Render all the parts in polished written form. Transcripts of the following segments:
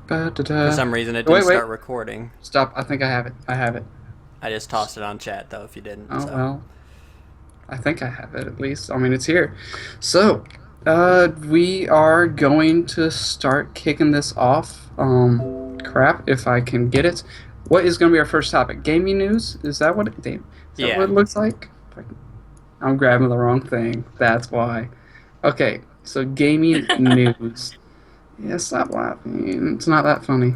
For Ba-da-da. some reason, it didn't Wait. start recording. Stop. I think I have it. I have it. I just tossed it on chat, though, if you didn't, Oh, so. well. I think I have it at least. I mean, it's here. So, we are going to start kicking this off. Crap, if I can get it. What is going to be our first topic? Gaming news? Is that what it, damn, is that what Yeah. it looks like? I'm grabbing the wrong thing. That's why. Okay, so gaming news. Yeah, stop laughing. It's not that funny.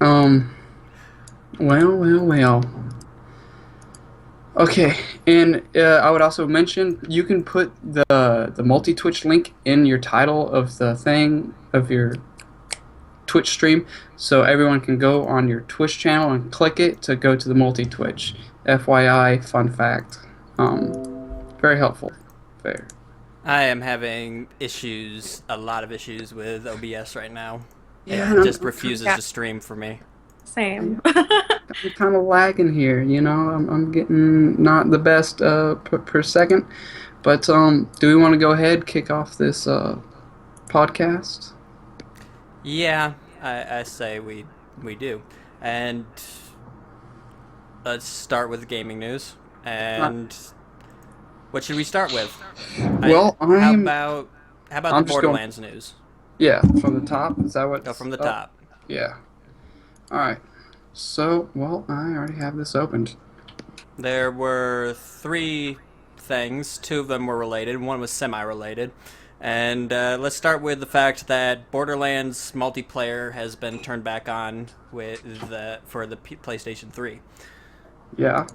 Um, well. Okay, and I would also mention you can put the multi Twitch link in your title of the thing of your Twitch stream, so everyone can go on your Twitch channel and click it to go to the multi Twitch. FYI, fun fact. Very helpful. Fair. I am having issues, a lot of issues with OBS right now. It Yeah, and just I'm refuses Yeah, to stream for me. same. kind of lagging here. I'm getting not the best per second. But do we want to go ahead kick off this podcast? Yeah, I say we do. And let's start with gaming news. Uh, And what should we start with? well, How I'm about the I'm just going. Borderlands news? Yeah, from the top. Is that Go what's from the up? top. Yeah. All right. So, well, I already have this opened. There were three things. Two of them were related. One was semi-related. And let's start with the fact that Borderlands multiplayer has been turned back on for the PlayStation 3. Yeah.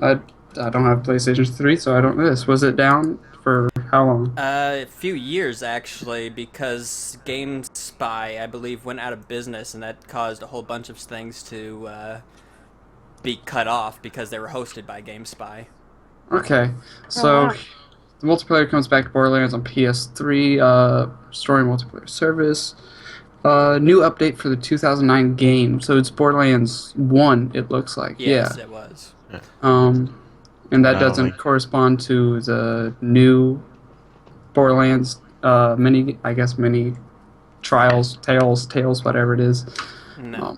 I I don't have PlayStation 3, so I don't know this. Was it down for how long? A few years actually, because GameSpy, I believe, went out of business, and that caused a whole bunch of things to be cut off because they were hosted by GameSpy. Okay. Oh So wow. the multiplayer comes back to Borderlands on PS3, story multiplayer service. New update for the 2009 game. So it's Borderlands 1, it looks like. Yeah. Yes, it was. Yeah. Um, and that I don't doesn't think. correspond to the new Borderlands mini trials, tales, whatever it is. No, Um, nah.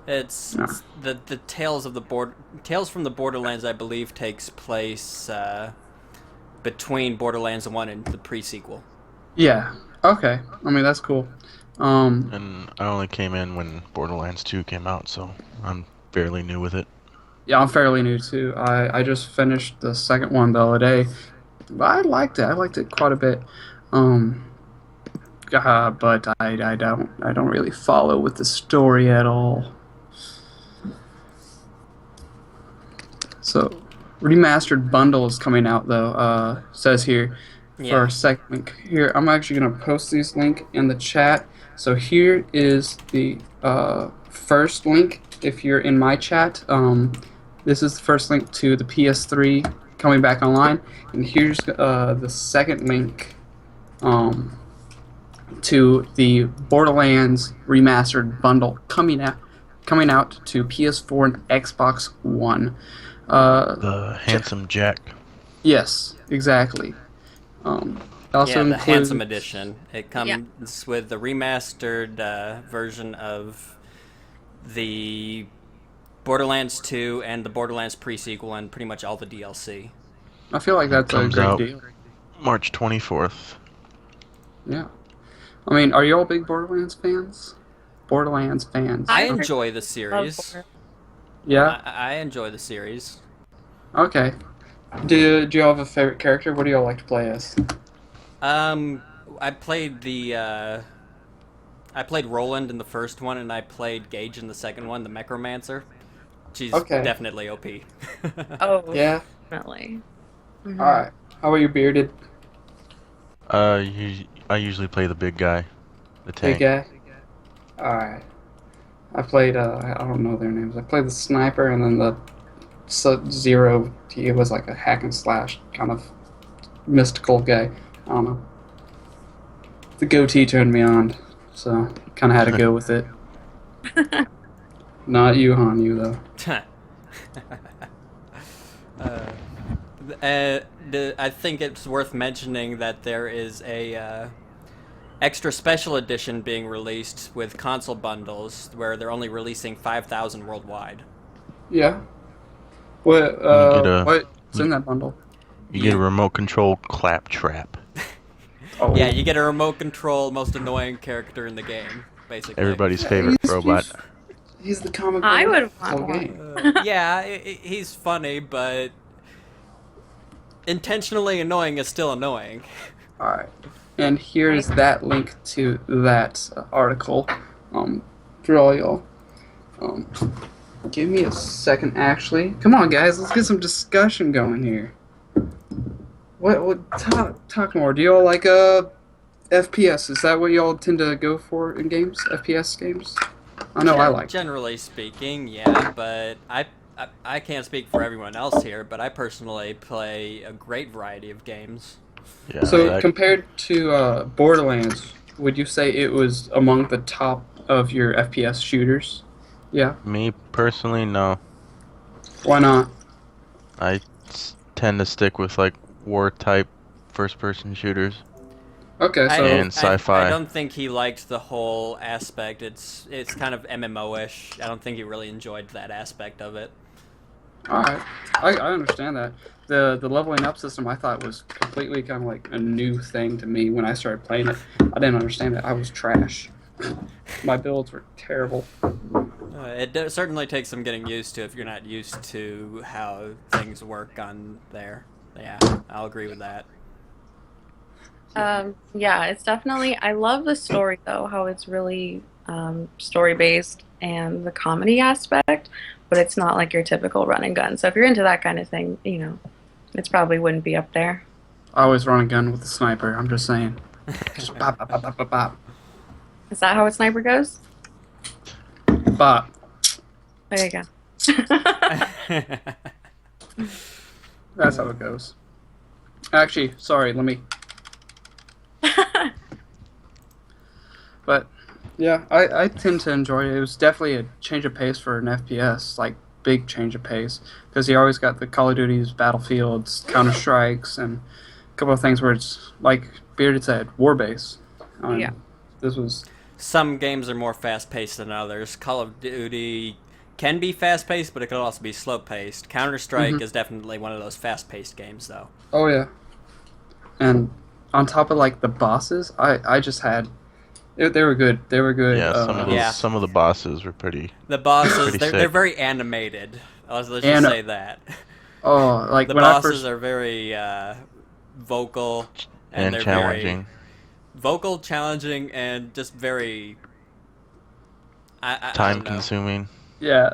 it's the Tales from the Borderlands, I believe, takes place between Borderlands 1 and the pre-sequel. Yeah. Okay. I mean, that's cool. Um, And I only came in when Borderlands 2 came out, so I'm fairly new with it. yeah, I'm fairly new too. I just finished the second one the other day. I liked it. I liked it quite a bit. Um, but I don't really follow with the story at all. So, remastered bundle is coming out though. Says here for Yeah. our second link. Here, I'm actually gonna post this link in the chat. So here is the first link. If you're in my chat, this is the first link to the PS3 coming back online, and here's the second link to the Borderlands remastered bundle coming out to PS4 and Xbox One. The Handsome Jack. Yes, exactly. Also Yeah, the handsome includes edition. It Yeah. comes with the remastered version of the Borderlands 2 and the Borderlands pre-sequel and pretty much all the DLC. I feel like It that's a comes great out deal. March 24th. Yeah. I mean, are you all big Borderlands fans? Borderlands fans. I I enjoy the love series. horror. Yeah. I enjoy the series. Okay. Do you have a favorite character? What do y'all like to play as? I played I played Roland in the first one, and I played Gage in the second one, the Necromancer. She's Okay. definitely OP. Oh, Yeah. definitely. All right. How about you, bearded I usually play the big guy, the big tank. guy? All right. I played. I don't know their names. I played the sniper and then the Sub-Zero. He was like a hack and slash kind of mystical guy. I don't know. The goatee turned me on, so kind of had to go with it. Not you, Han. You though. uh, I think it's worth mentioning that there is extra special edition being released with console bundles where they're only releasing 5,000 worldwide. Yeah. What And you get a what's you, in that bundle? you get a You, remote control clap trap. Oh, yeah, you get a remote control, most annoying character in the game, basically. Everybody's yeah, favorite robot. he's the comic I relief would of the want whole one. game. Yeah, he's funny, but intentionally annoying is still annoying. All right, and here's that link to that article for all y'all. Um, give me a second, actually. Come on, guys, let's get some discussion going here. What talk more? Do y'all like FPS? Is that what y'all tend to go for in games? FPS games? I know I like. Generally speaking, yeah, but I can't speak for everyone else here, but I personally play a great variety of games. Yeah, So that, compared to Borderlands, would you say it was among the top of your FPS shooters? Yeah. me personally, no. Why not? I tend to stick with like war type first person shooters. Okay, so And sci-fi. I don't think he liked the whole aspect. It's kind of MMO-ish. I don't think he really enjoyed that aspect of it. all right, I understand that. The leveling up system I thought was completely kind of like a new thing to me when I started playing it. I didn't understand it. I was trash. My builds were terrible. Certainly takes some getting used to if you're not used to how things work on there. Yeah, I'll agree with that. Yeah, it's definitely. I love the story though, how it's really story based and the comedy aspect, but it's not like your typical run and gun. So if you're into that kind of thing, it's probably wouldn't be up there. I always run a gun with a sniper. I'm just saying. Just bop, bop, bop, bop, bop, bop. Is that how a sniper goes? Bop. There you go. That's how it goes. Actually, sorry, let me. But yeah, I tend to enjoy it. It was definitely a change of pace for an FPS, like big change of pace, because you always got the Call of Duties, Battlefields, Counter Strikes, and a couple of things where it's like Bearded said, war base. Yeah. This was Some games are more fast-paced than others. Call of Duty can be fast-paced, but it can also be slow-paced. Counter-Strike is definitely one of those fast-paced games, though. oh yeah, and on top of like the bosses, I just had they were good. They were good. Yeah, Yeah. some of the bosses were pretty. The bosses, Pretty they're sick. very animated. Let's just And- say that. Oh, like The when I bosses first are very vocal, And they're challenging. very vocal, challenging, and just very I Time don't know. consuming. yeah,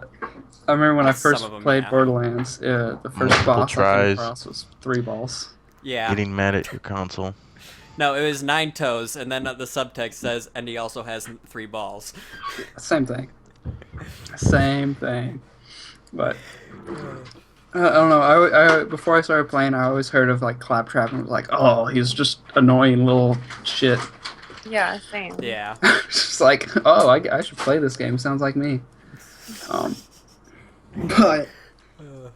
I remember when I Some first of 'em, played yeah. Borderlands. The first Multiple boss I tries. came across was 3 balls. Yeah. Getting mad at your console. No, it was 9 toes, and then the subtext says, and he also has 3 balls. Same thing. Same thing. But I don't know. I before I started playing, I always heard of like Claptrap and was like, oh, he's just annoying little shit. Yeah, same. Yeah. It's just like, oh, I should play this game. Sounds like me. But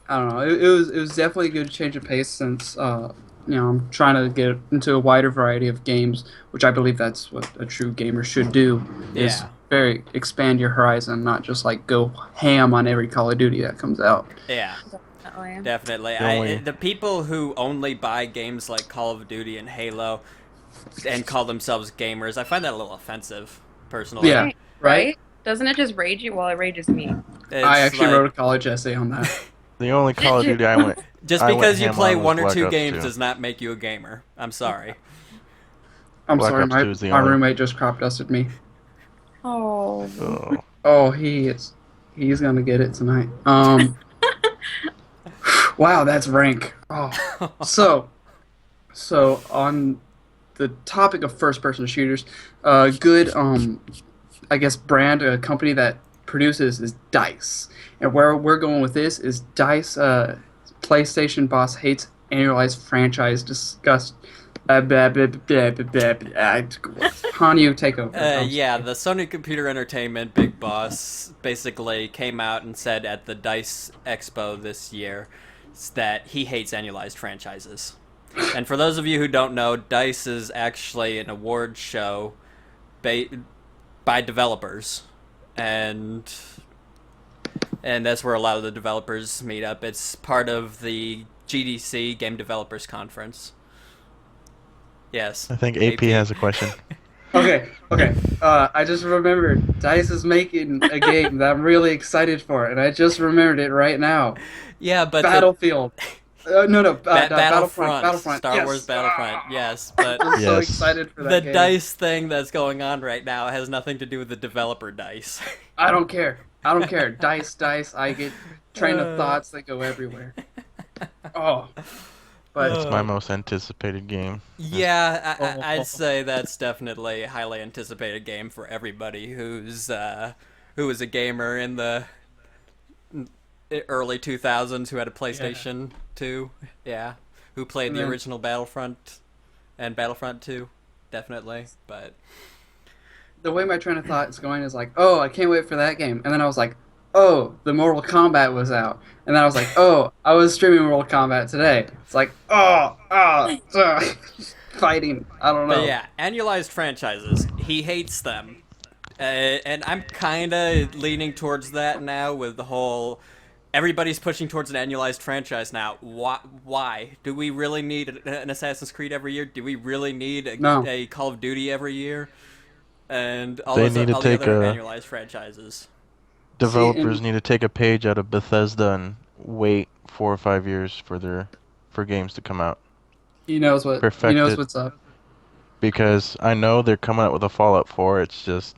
I don't know. It was definitely a good change of pace since I'm trying to get into a wider variety of games, which I believe that's what a true gamer should do. Is Yeah. very expand your horizon, not just like go ham on every Call of Duty that comes out. Yeah. Definitely. Definitely. only- The people who only buy games like Call of Duty and Halo and call themselves gamers, I find that a little offensive, personally. Yeah. Right? Doesn't it just rage you? Well, it rages me. It's I actually like, wrote a college essay on that. The only Call of Duty I went. just I went because you ham play on was one or Black two Ops games 2. does not make you a gamer. I'm sorry. I'm Black sorry, Ops my 2 is the my only- roommate just crop dusted me. Oh. Oh, Oh, he's gonna get it tonight. Wow, that's rank. Oh, so on the topic of first-person shooters, good I guess brand a company that produces is Dice, and where we're going with this is Dice. PlayStation boss hates annualized franchise disgust. Hanyu, take over. Yeah, the Sony Computer Entertainment big boss basically came out and said at the DICE Expo this year that he hates annualized franchises. And for those of you who don't know, Dice is actually an award show ba- by developers, and that's where a lot of the developers meet up. It's part of the GDC Game Developers Conference. Yes, I think AP AP. has a question. Okay, okay. I just remembered Dice is making a game that I'm really excited for, and I just remembered it right now. Yeah, but the Battlefield. No, Battlefront. Battlefront, Battlefront. Star Wars Yes. Battlefront, yes, but I'm so Yes. excited for the that game. dice thing that's going on right now has nothing to do with the developer dice. I don't care. I don't care. Dice. I get train of Uh. thoughts that go everywhere. Oh, but It's my most anticipated game. Yeah, I'd Oh. say that's definitely a highly anticipated game for everybody who was a gamer in the early 2000s who had a PlayStation 2. Yeah, who played And the then- original Battlefront and Battlefront 2, definitely. But the way my train of thought is going is like, oh, I can't wait for that game. And then I was like, oh, the Mortal Kombat was out. And then I was like, oh, I was streaming Mortal Kombat today. It's like, fighting. I don't know. But yeah, annualized franchises. He hates them. And I'm kind of leaning towards that now with the whole. Everybody's pushing towards an annualized franchise now. Why? Do we really need an Assassin's Creed every year? Do we really need No. a Call of Duty every year? And all, They those, need to all the take other a- annualized franchises. Developers and- need to take a page out of Bethesda and wait 4 or 5 years for games to come out. He knows what. He Perfect knows it. what's up. Because I know they're coming out with a Fallout 4. It's just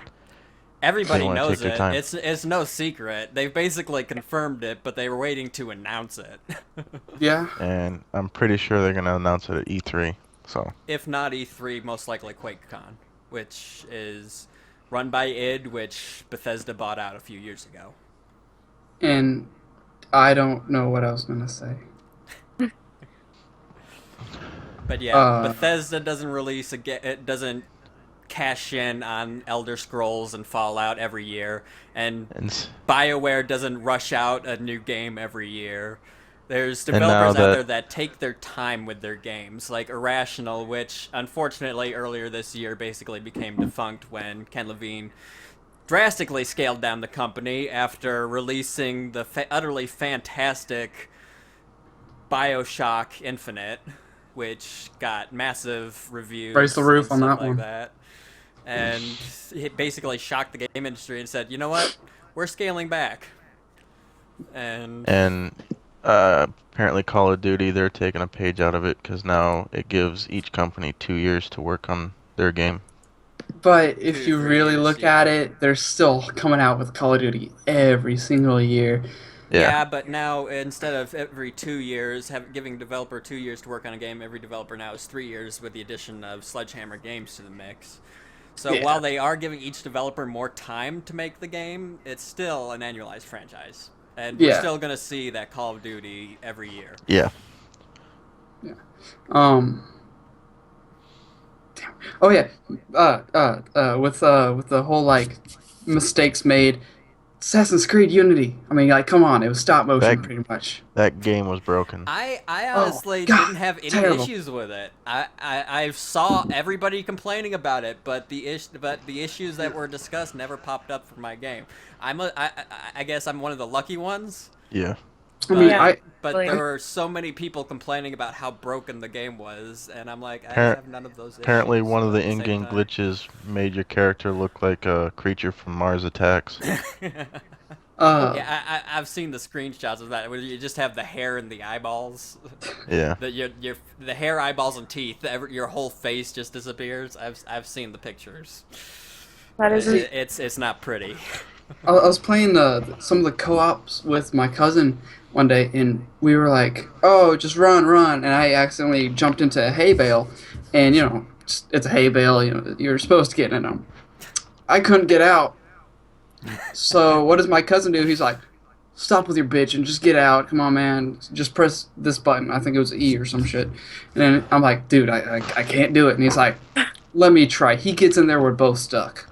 Everybody They wanna knows take their it. time. It's no secret. They've basically confirmed it, but they were waiting to announce it. Yeah. and I'm pretty sure they're gonna announce it at E3. So If not E3, most likely QuakeCon, which is run by id, which Bethesda bought out a few years ago. And I don't know what I was gonna say. But yeah, Uh, Bethesda doesn't release it doesn't cash in on Elder Scrolls and Fallout every year, and and BioWare doesn't rush out a new game every year. There's And now developers out that- there that take their time with their games, like Irrational, which unfortunately earlier this year basically became defunct when Ken Levine drastically scaled down the company after releasing the utterly fantastic BioShock Infinite, which got massive reviews. Raise the roof and on stuff that like one. that. And it basically shocked the game industry and said, you know what? We're scaling back. And apparently Call of Duty, they're taking a page out of it because now it gives each company 2 years to work on their game. But if 2, you 3 really years, look yeah. at it, they're still coming out with Call of Duty every single year. yeah, but now instead of every 2 years, giving a developer 2 years to work on a game, every developer now is 3 years with the addition of Sledgehammer Games to the mix. So Yeah. while they are giving each developer more time to make the game, it's still an annualized franchise. And we're Yeah. still going to see that Call of Duty every year. Yeah. Damn. Oh yeah. With the whole like mistakes made, Assassin's Creed Unity. I mean, like, come on, it was stop motion That- pretty much. That game was broken. I honestly God, didn't have any terrible. issues with it. I saw everybody complaining about it, but the issues that were discussed never popped up for my game. I guess I'm one of the lucky ones. Yeah. I mean, Yeah. But Like- there were so many people complaining about how broken the game was, and I'm like, I Appar- have none of those issues. Apparently one of but the at same in-game time- glitches made your character look like a creature from Mars Attacks. Yeah, I've seen the screenshots of that where you just have the hair and the eyeballs. Yeah. The hair, eyeballs, and teeth. Your whole face just disappears. I've seen the pictures. That is It's not pretty. I was playing some of the co-ops with my cousin one day, and we were like, "Oh, just run, run!" And I accidentally jumped into a hay bale, and it's a hay bale. You're supposed to get in them. I couldn't get out. So what does my cousin do? He's like, "Stop with your bitch and just get out. Come on, man. Just press this button." I think it was E or some shit. And then I'm like, "Dude, I can't do it." And he's like, "Let me try." He gets in there. We're both stuck.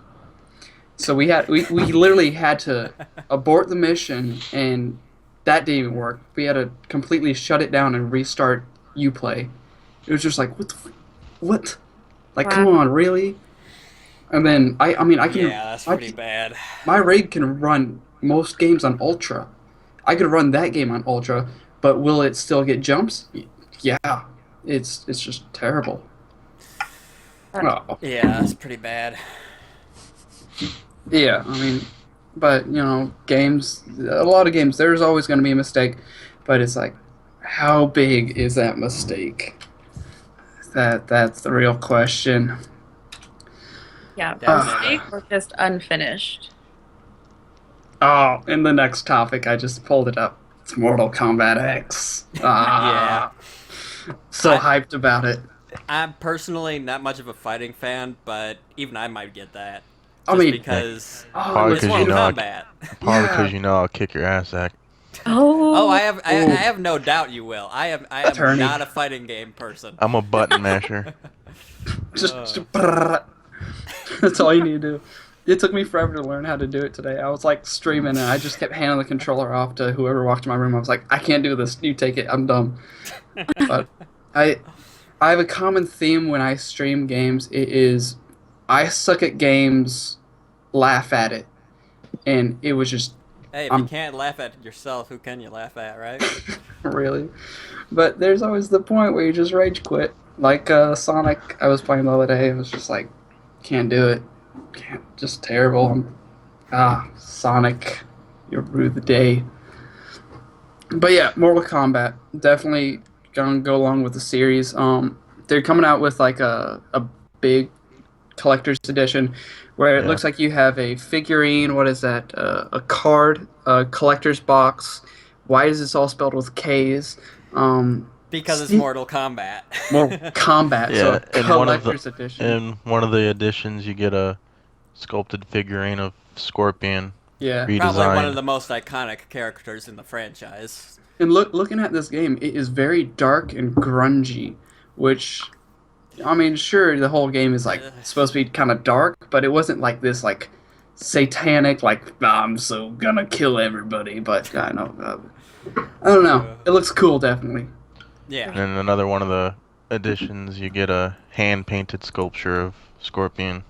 So we literally had to abort the mission, and that didn't even work. We had to completely shut it down and restart Uplay, It was just like, what? Like, come Wow. on, really? And then I mean, I can, Yeah, that's my, pretty bad. my rig can run most games on ultra. I could run that game on ultra, but will it still get jumps? Yeah, it's just terrible. That- Oh, Yeah, that's pretty bad. yeah, I mean, but games, a lot of games, there's always going to be a mistake, but it's like, how big is that mistake? That's the real question. yeah, Definitely. mistake or just unfinished. Oh, in the next topic, I just pulled it up. It's Mortal Kombat X. Yeah. So I, hyped about it. I'm personally not much of a fighting fan, but even I might get that. I Just mean, because oh, it Probably looks it's because you Mortal know, beautiful. Kombat. probably Yeah. because you know I'll kick your ass, Zach. Oh, Oh, I Oh, have no doubt you will. I am attorney. not a fighting game person. I'm a button masher. Just Uh, that's all you need to do. It took me forever to learn how to do it today. I was like streaming and I just kept handing the controller off to whoever walked in my room. I was like, I can't do this. You take it. I'm dumb. But I I have a common theme when I stream games. It is I suck at games, laugh at it, and it was just hey, if you I'm can't laugh at yourself, who can you laugh at, right? really. But there's always the point where you just rage quit. Like Sonic, I was playing the other day. It was just like, can't do it. Can't, just terrible. Sonic, you ruined the day. But yeah, Mortal Kombat definitely gonna go along with the series. They're coming out with like a big collector's edition where it Yeah. looks like you have a figurine. What is that? A card, a collector's box. Why is this all spelled with K's? Because it's Steve, Mortal Kombat. Mortal Kombat, so a Yeah, collector's edition. in one of the editions you get a sculpted figurine of Scorpion Yeah, Probably one of redesigned. the most iconic characters in the franchise. and looking at this game, it is very dark and grungy, which I mean, sure, the whole game is like Ugh. supposed to be kind of dark, but it wasn't like this like satanic like I'm so gonna kill everybody. But I know, I don't know. It looks cool, definitely. Yeah. And in another one of the editions you get a hand painted sculpture of Scorpion.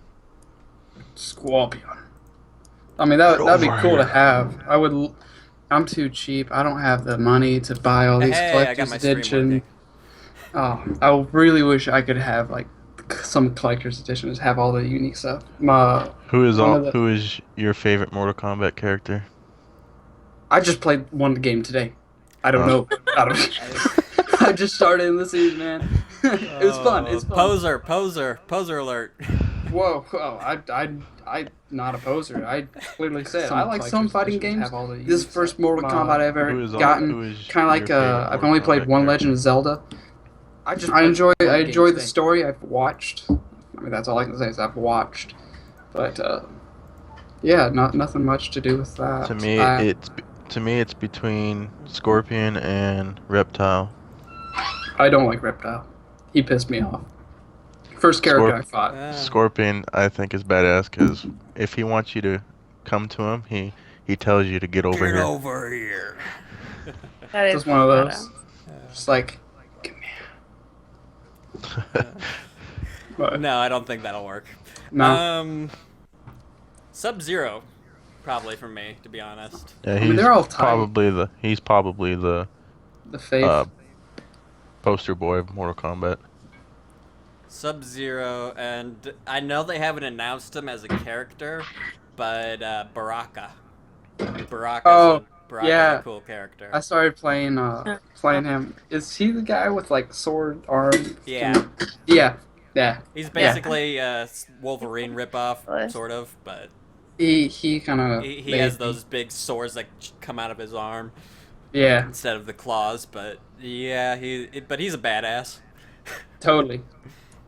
Scorpion. I mean, that'd be over cool to here. have. I'm too cheap. I don't have the money to buy all these Hey, I got collector's my stream edition. working. Oh, I really wish I could have like some collector's editions have all the unique stuff. One of the Who is your favorite Mortal Kombat character? I just played one game today. I don't Oh. know. I don't. I just started in the season, man. It was fun. It's fun. Poser alert. Whoa, whoa! I, not a poser. I clearly said I like some fighting games. This is the first Mortal Kombat I've ever Who is gotten. Kind of like your favorite I've Mortal only played Kombat one character? Legend of Zelda. I enjoy the story. I've watched. I mean, that's all I can say is I've watched. But yeah, nothing much to do with that. To me it's between Scorpion and Reptile. I don't like Reptile. He pissed me off. First character I Scorp- fought. Scorpion I think is badass because if he wants you to come to him, he tells you to get over Get here. over here. that is Just one of those. badass. Just like, come here. But, No, I don't think that'll work. no. Sub-Zero, probably for me, to be honest. Yeah, I mean, they're all tight. he's probably the The faith. poster boy of Mortal Kombat. Sub-Zero, and I know they haven't announced him as a character, but Baraka. Oh, Baraka's yeah. a cool character. I started playing him. Is he the guy with like sword arm? Yeah. Yeah. Yeah. He's basically a Wolverine ripoff, Really? sort of, but He kind of. he has those big swords that come out of his arm Yeah. instead of the claws. But yeah, but he's a badass. Totally.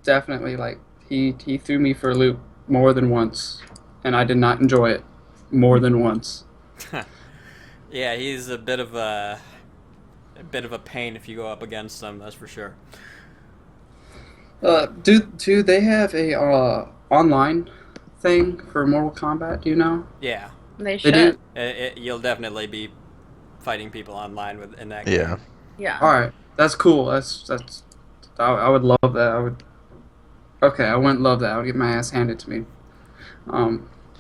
Definitely. Like he threw me for a loop more than once, and I did not enjoy it more than once. Yeah, he's a bit of a pain if you go up against him. That's for sure. Do they have a online thing for Mortal Kombat? Do you know? Yeah, They They should. do. you'll definitely be fighting people online in that Yeah. game. Yeah. All right, that's cool. That's I would love that. I would. Okay, I wouldn't love that. I would get my ass handed to me.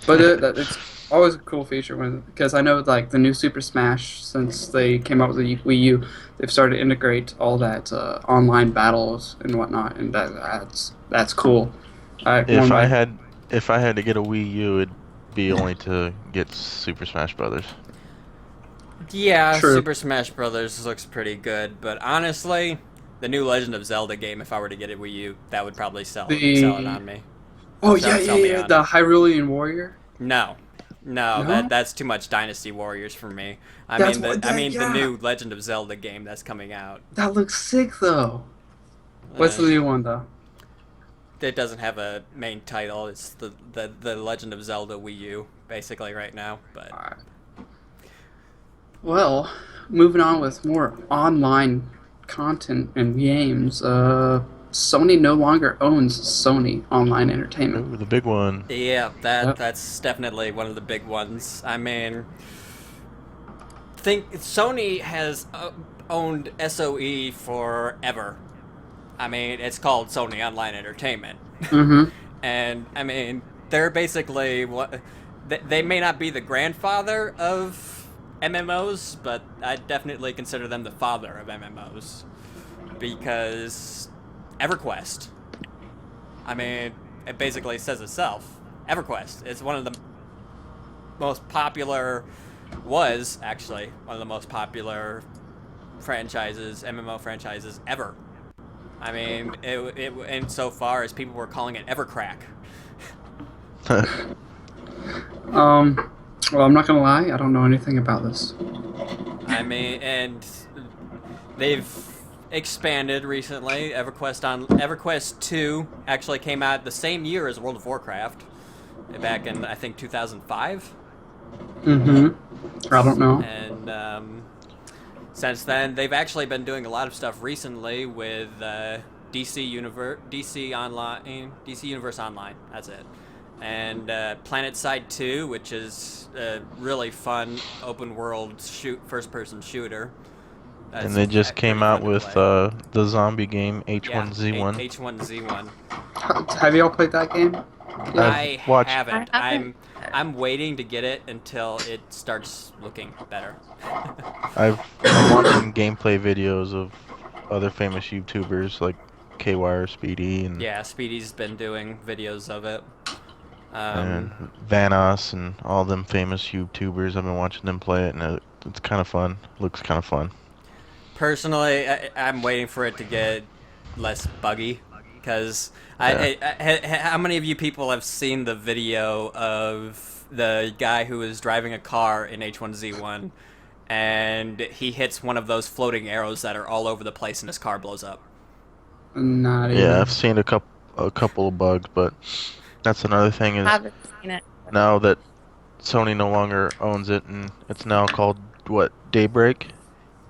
But it's always a cool feature because I know like the new Super Smash since they came out with the Wii U, they've started to integrate all that online battles and whatnot, and that's cool. One of If I my had if I had to get a Wii U, it'd be only to get Super Smash Brothers. Yeah, true. Super Smash Brothers looks pretty good, but honestly, the new Legend of Zelda game, if I were to get a Wii U, that would probably sell it The on me. oh yeah Sell yeah me yeah on the it. Hyrulean Warrior. No, no, No, that's too much Dynasty Warriors for me. that's what I that mean the yeah. new Legend of Zelda game that's coming out. That looks sick though. What's Uh, the new one though? it doesn't have a main title. It's the Legend of Zelda Wii U basically right now. But Alright. Well, moving on with more online content and games. Sony no longer owns Sony Online Entertainment. Ooh, the big one. yeah, Yep. that's definitely one of the big ones. I mean, think Sony has owned SOE forever. I mean, it's called Sony Online Entertainment, Mm-hmm. and I mean, they're basically what they may not be the grandfather of MMOs, but I definitely consider them the father of MMOs because EverQuest. I mean, it basically says itself. EverQuest is one of the most popular, was actually one of the most popular franchises, MMO franchises ever. I mean, it insofar as people were calling it Evercrack. Well, I'm not gonna lie. I don't know anything about this. I mean, and they've expanded recently. EverQuest 2 actually came out the same year as World of Warcraft, back in I think 2005. Mm-hmm. I don't know. And since then, they've actually been doing a lot of stuff recently with DC Universe Online. That's it. And Planet Side 2, which is a really fun open world first person shooter. And That's they just pretty came out fun to with play. the zombie game H1Z1. H1Z1. Have you all played that game? Yeah. I I've watched. haven't. I haven't. I'm waiting to get it until it starts looking better. I'm watching gameplay videos of other famous YouTubers like KY Speedy and Yeah, Speedy's been doing videos of it. and Vanos and all them famous YouTubers. I've been watching them play it, and it's kind of fun. Looks kind of fun. Personally, I'm waiting for it to get less buggy, because how many of you people have seen the video of the guy who is driving a car in H1Z1 and he hits one of those floating arrows that are all over the place and his car blows up? Not even. Yeah, I've seen a couple of bugs, but that's another thing is Haven't seen it. now that Sony no longer owns it, and it's now called what, Daybreak?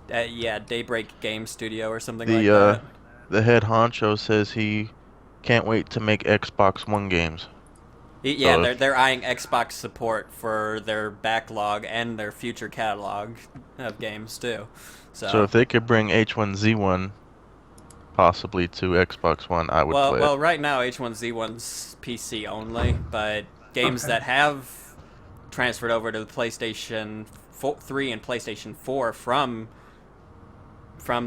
Yeah, Daybreak Game Studio or something like The that. the head honcho says he can't wait to make Xbox One games. Yeah, So they're eyeing Xbox support for their backlog and their future catalog of games too. So if they could bring H1Z1 possibly to Xbox One, I would play well, it. right now H1Z1's PC only, but games Okay. that have transferred over to the PlayStation 3 and PlayStation 4 from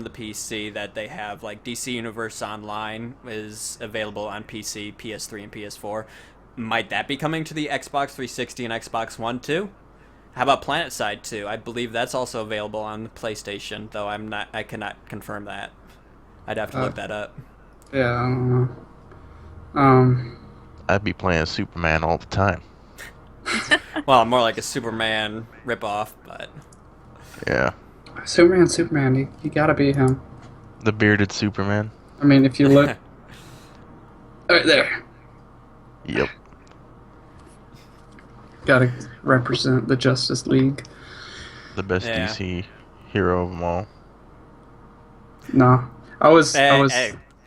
the PC that they have, like DC Universe Online is available on PC, PS3, and PS4. Might that be coming to the Xbox 360 and Xbox One too? How about PlanetSide 2? I believe that's also available on the PlayStation, though I cannot confirm that. I'd have to look that up. Yeah, I don't know. I'd be playing Superman all the time. Well, more like a Superman ripoff, but Yeah, Superman, you gotta be him. the bearded Superman. I mean, if you look right there, Yep. gotta represent the Justice League. The best Yeah. DC hero of them all. No, I was.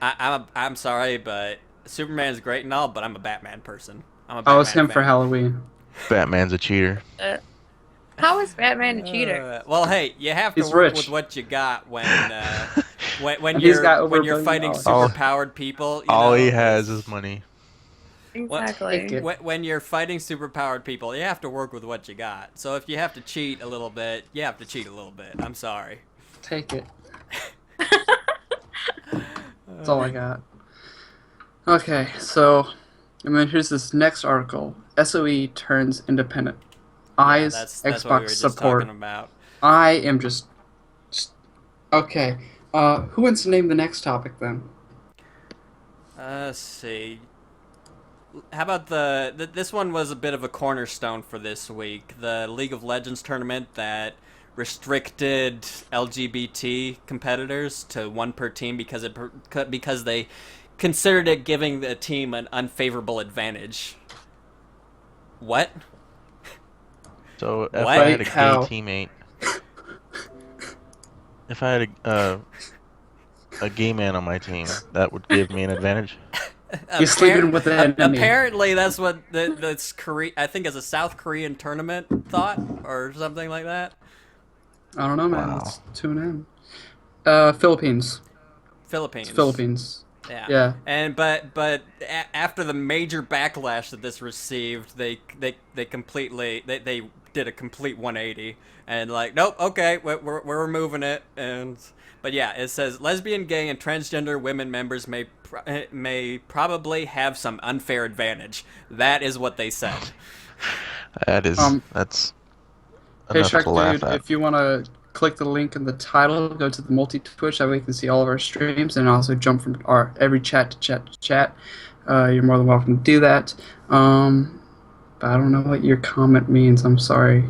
I'm sorry, but Superman's great and all, but I'm a Batman person. I'm a I was Batman him for fan. Halloween. Batman's a cheater. How is Batman a cheater? Well, hey, you have to He's work rich. with what you got when when And he's got over when $1 you're billion. fighting All, superpowered people, all he has is money. Take Exactly. it. when you're fighting superpowered people, you have to work with what you got. So if you have to cheat a little bit, you have to cheat a little bit. I'm sorry. Take it. That's all I got. Okay, so here's this next article. SOE turns independent. Yeah, Eyes that's what we Xbox were just talking support. about. I am just okay. Who wants to name the next topic then? Let's see. How about this one was a bit of a cornerstone for this week. The League of Legends tournament that restricted LGBT competitors to one per team because they considered it giving the team an unfavorable advantage. What? So if I What? had a Like gay how? teammate, if I had a gay man on my team, that would give me an advantage. He's sleeping with the enemy. Apparently, that's what this Korea. I think it's a South Korean tournament thought or something like that. I don't know, man. Wow. Let's tune in. Philippines. It's Philippines. Philippines. Yeah, Yeah. and after the major backlash that this received, they completely they did a complete 180 and like nope, okay, we're removing it. And but yeah, it says lesbian, gay, and transgender women members may probably have some unfair advantage. That is what they said. That's Hey enough to Shark laugh Dude, at. if you want to click the link in the title, go to the multi Twitch. That way you can see all of our streams and also jump from our every chat to chat to chat. You're more than welcome to do that. But I don't know what your comment means. I'm sorry.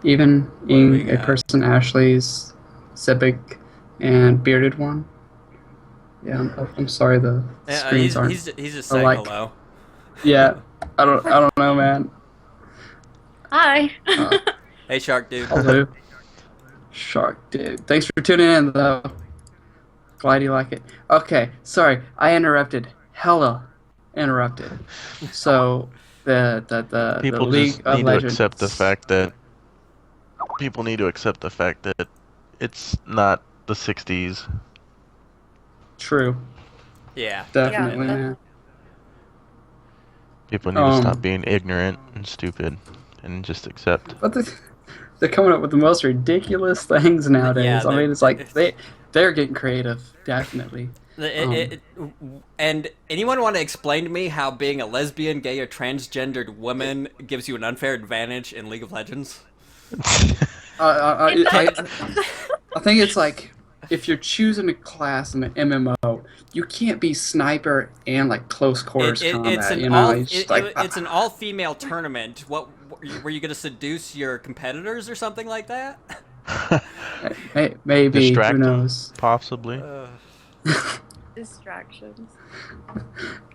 Even What do we being a got? person, Ashley's Sebig and bearded one. Yeah, I'm sorry. The Yeah, screens aren't he's just saying alike. hello. Yeah, I don't know, man. Hi. Uh, Hey, Shark Dude. Hello, Shark Dude. Thanks for tuning in, though. Glad you like it. Okay, sorry, I interrupted. Hella interrupted. So the People League just of need to accept the Legends. fact that people need to accept the fact that it's not the 60s. True, Yeah, definitely, Yeah. man. People need to stop Um, being ignorant and stupid and just accept. but they're coming up with the most ridiculous things Yeah, nowadays. I mean, it's like they're getting creative, definitely. It, and anyone want to explain to me how being a lesbian, gay, or transgendered woman gives you an unfair advantage in League of Legends? I think it's like if you're choosing a class in an MMO, you can't be sniper and like close quarters It's combat. an You know, all it's just like it's an all female tournament. What were you gonna seduce your competitors or something like that? maybe who Distract them, knows. possibly. Distractions.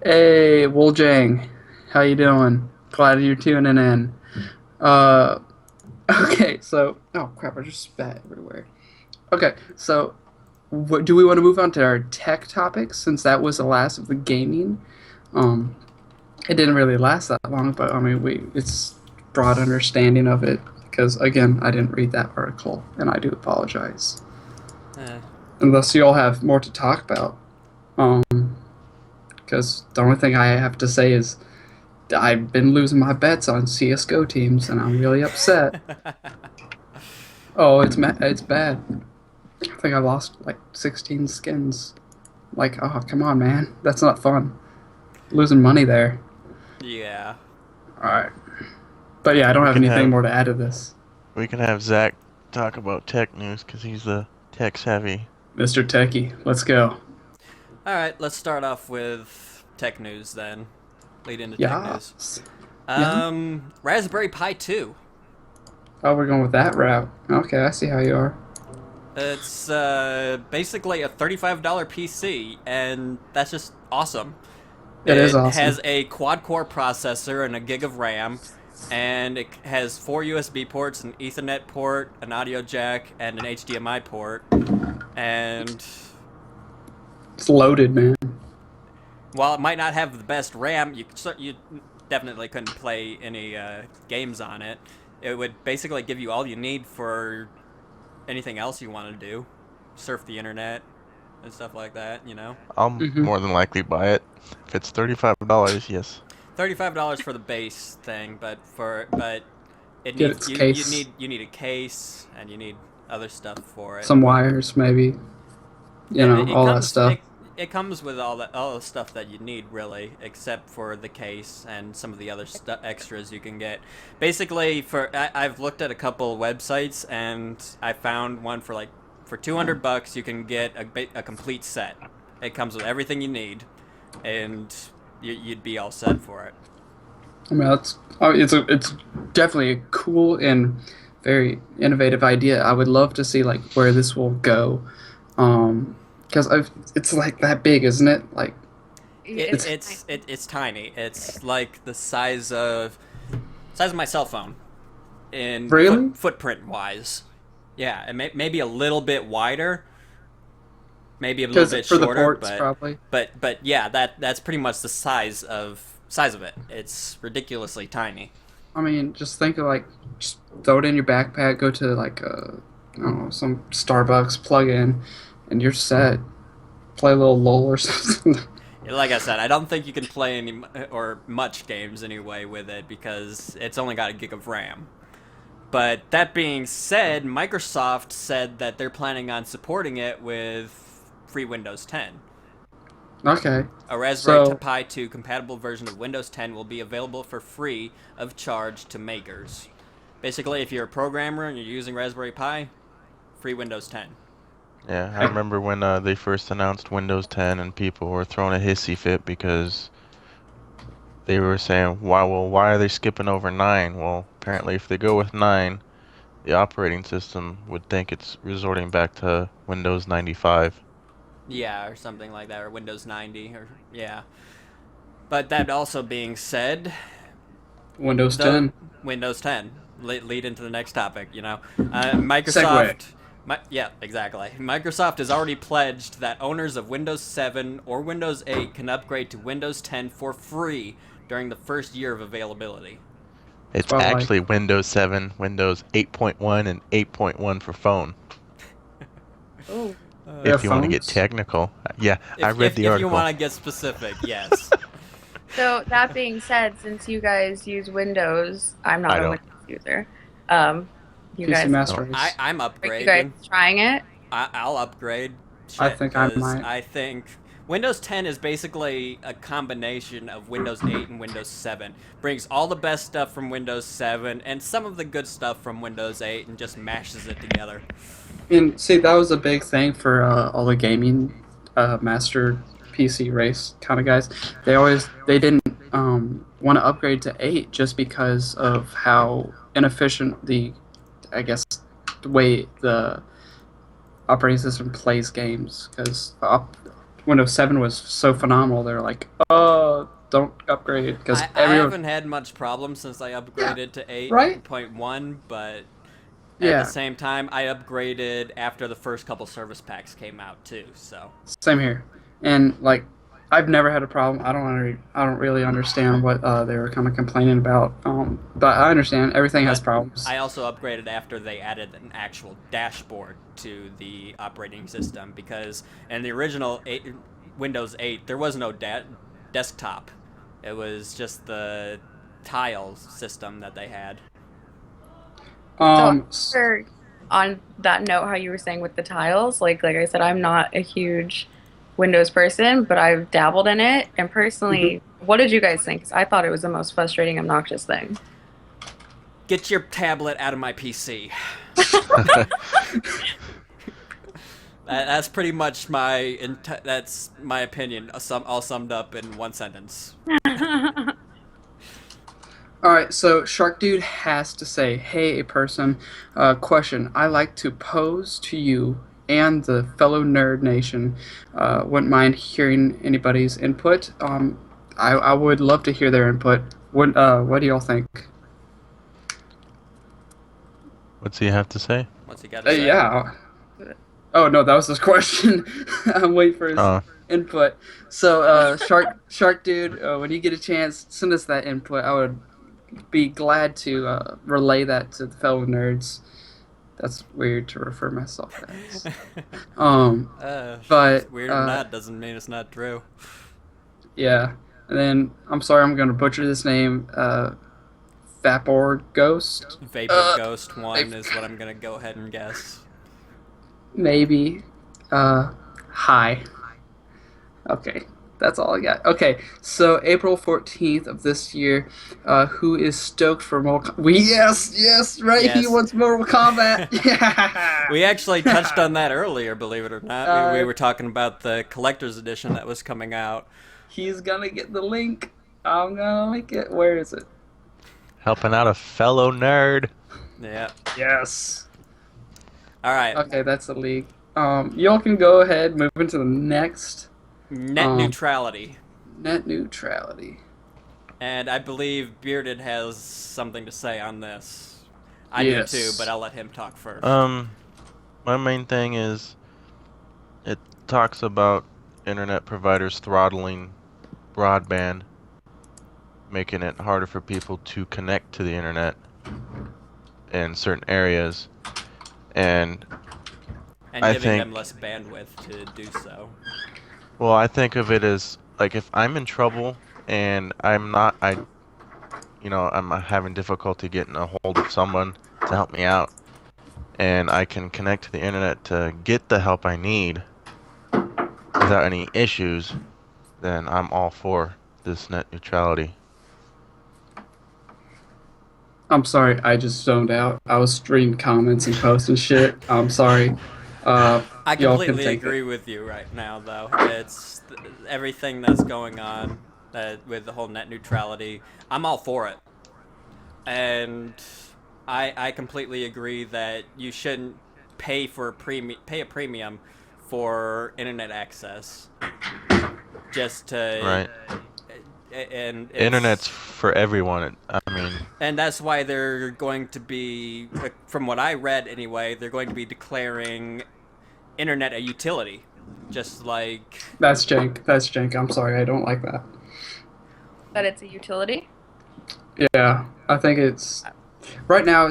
Hey, Woljang, how you doing? Glad you're tuning in. Uh, okay, so oh crap, I just spat everywhere. Okay, so do we want to move on to our tech topics since that was the last of the gaming? Um, it didn't really last that long, but I mean, it's broad understanding of it because again, I didn't read that article, and I do apologize. Eh. Unless you all have more to talk about, because the only thing I have to say is I've been losing my bets on CS:GO teams, and I'm really upset. Oh, it's bad. I think I lost like 16 skins. Like, oh, come on, man. That's not fun. Losing money there. Yeah. Alright. But yeah, I don't We have can anything have more to add to this. we can have Zach talk about tech news because he's the tech savvy. Mr. Techie, let's go. All right, let's start off with tech news then. Lead into tech news. Yes. Yeah. Raspberry Pi 2. Oh, we're going with that route. Okay, I see how you are. It's basically a $35 PC, and that's just awesome. It is It awesome. has a quad-core processor and a gig of RAM, and it has 4 USB ports, an Ethernet port, an audio jack, and an HDMI port. And It's loaded, man. while it might not have the best RAM, you definitely couldn't play any games on it. It would basically give you all you need for anything else you want to do. Surf the internet, and stuff like that. I'll Hmm. more than likely buy it. If it's $35, yes. $35 for the base thing, but it Get needs its you you case, need you need a case and you need other stuff for it. some But wires, maybe. it, it All that comes stuff. it it comes with all the stuff that you need really, except for the case and some of the other extras you can get. Basically, I've looked at a couple websites and I found one for $200 you can get a complete set. It comes with everything you need, and you'd be all set for it. I mean, it's definitely a cool and very innovative idea. I would love to see like where this will go, because it's like that big, isn't it? Like It, It's it's it's it, it's tiny. It's like the size of my cell phone in really footprint wise. Yeah, it maybe a little bit wider, maybe a little because bit for the shorter, ports but probably. but yeah, that's pretty much the size of it. It's ridiculously tiny. I mean, just think of like just throw it in your backpack, go to like I don't know, some Starbucks, plug in, and you're set. Play a little LOL or something. Like I said, I don't think you can play any or much games anyway with it because it's only got a gig of RAM. But that being said, Microsoft said that they're planning on supporting it with free Windows 10. Okay, A Raspberry so Pi 2 compatible version of Windows 10 will be available for free of charge to makers. Basically, if you're a programmer and you're using Raspberry Pi, free Windows 10. Yeah, I remember when they first announced Windows 10 and people were throwing a hissy fit because they were saying, why are they skipping over 9? Well, apparently if they go with 9, the operating system would think it's resorting back to Windows 95. Yeah, or something like that, or Windows 90, or yeah. But that also being said, Windows the 10 Windows 10 lead into the next topic. segue. Yeah, exactly. Microsoft has already pledged that owners of Windows 7 or Windows 8 can upgrade to Windows 10 for free during the first year of availability. That's It's what I like. actually Windows 7, Windows 8.1, and 8.1 for phone, oh, They have if you want to get phones. technical. Yeah, I If read the if you article. want to get specific, yes. so that being said, since you guys use Windows, I'm I not a don't. Windows user. Um, you PC guys, Master No. I Race. I'm are you guys upgrading. trying it? I'll upgrade I shit think I because might. I think Windows 10 is basically a combination of Windows 8 and Windows 7. Brings all the best stuff from Windows 7 and some of the good stuff from Windows 8 and just mashes it together. And see, that was a big thing for all the gaming master PC race kind of guys. They didn't want to upgrade to 8 just because of how inefficient I guess the way the operating system plays games. Because Windows 7 was so phenomenal, they're like, oh, don't upgrade because I everyone. haven't had much problem since I Yeah, upgraded to right. 8.1, but at the Yeah, same time, I upgraded after the first couple service packs came out too. So same here. And like, I've never had a problem. I don't really understand what they were kind of complaining about. But I understand everything has But problems. I also upgraded after they added an actual dashboard to the operating system because in the original Windows 8 there was no desktop. It was just the tile system that they had. So S- for, on that note, how you were saying with the tiles, like I said, I'm not a huge Windows person, but I've dabbled in it. And mhm. personally, what did you guys think? 'Cause I thought it was the most frustrating, obnoxious thing. Get your tablet out of my PC. That's pretty much that's my opinion, all summed up in one sentence. All right, so Shark Dude has to say, "Hey, person, question. I like to pose to you and the fellow nerd nation. Wouldn't mind hearing anybody's input. I would love to hear their input. What do y'all think? What's he have to say? What's he got to say? Yeah. Oh no, that was his question. I'm waiting for his Oh, input. So, Shark Dude, when you get a chance, send us that input. I would be glad to relay that to the fellow nerds. That's weird to refer myself as. It's But weird or not doesn't mean it's not true. yeah. And then I'm sorry, I'm gonna butcher this name. Vapor Ghost. Vapor Ghost 1 Vape- is what I'm gonna go ahead and guess. Maybe. Hi. Okay, that's all I got. Okay, so April 14th of this year, who is stoked for Mortal Kombat? Yes, right, he Yes. wants Mortal Kombat. Yeah. We actually touched on that earlier, believe it or not. We Uh, were talking about the collector's edition that was coming out. He's gonna get the link. I'm gonna link it. Where is it? Helping out a fellow nerd. Yeah. Yes. Alright. Okay, that's the league. Y'all can go ahead, move into the next. Net neutrality. Net neutrality. And I believe Bearded has something to say on this. I Yes. do too, but I'll let him talk first. My main thing is it talks about internet providers throttling broadband, making it harder for people to connect to the internet in certain areas, and And I giving think- them less bandwidth to do so. well, I think of it as like if I'm in trouble and I'm having difficulty getting a hold of someone to help me out, and I can connect to the internet to get the help I need without any issues, then I'm all for this net neutrality. I'm sorry, I just zoned out. I was reading comments and posts and shit. I'm sorry. I Y'all can completely take it. agree with you right now, though. It's everything that's going on with the whole net neutrality. I'm all for it, and I completely agree that you shouldn't pay a premium for internet access just to Right. and it's- Internet's for everyone. I mean, and that's why they're going to be, from what I read anyway, they're going to be declaring internet a utility, just like That's jank. That's jank. I'm sorry, I don't like that. That it's a utility. Yeah, I think it's right now.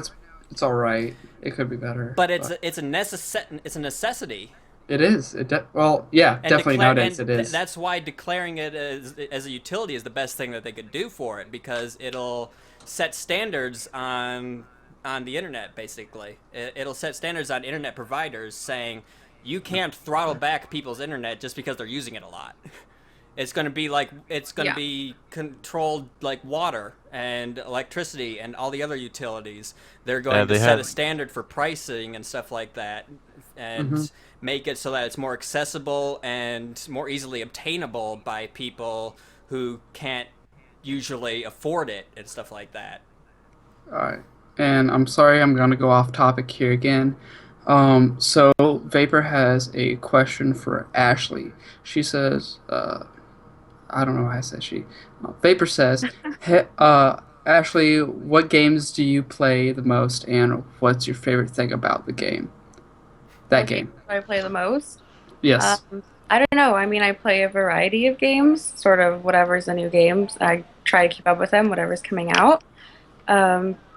It's all right. It could be better. but it's a necessity. It is. Well, yeah, And definitely nowadays and it is. that's why declaring it as a utility is the best thing that they could do for it, because it'll set standards on the internet. Basically, it'll set standards on internet providers saying you can't throttle back people's internet just because they're using it a lot. It's going to be like Yeah. be controlled like water and electricity and all the other utilities. They're going to they set have- a standard for pricing and stuff like that, and make it so that it's more accessible and more easily obtainable by people who can't usually afford it and stuff like that. All right. And I'm sorry, I'm going to go off topic here again. So Vapor has a question for Ashley. She says, I don't know why I said she. Vapor says, hey, Ashley, what games do you play the most, and what's your favorite thing about the game? That game. I play the most. Yes. I don't know. I mean, I play a variety of games, sort of whatever's the new games. I try to keep up with them, whatever's coming out.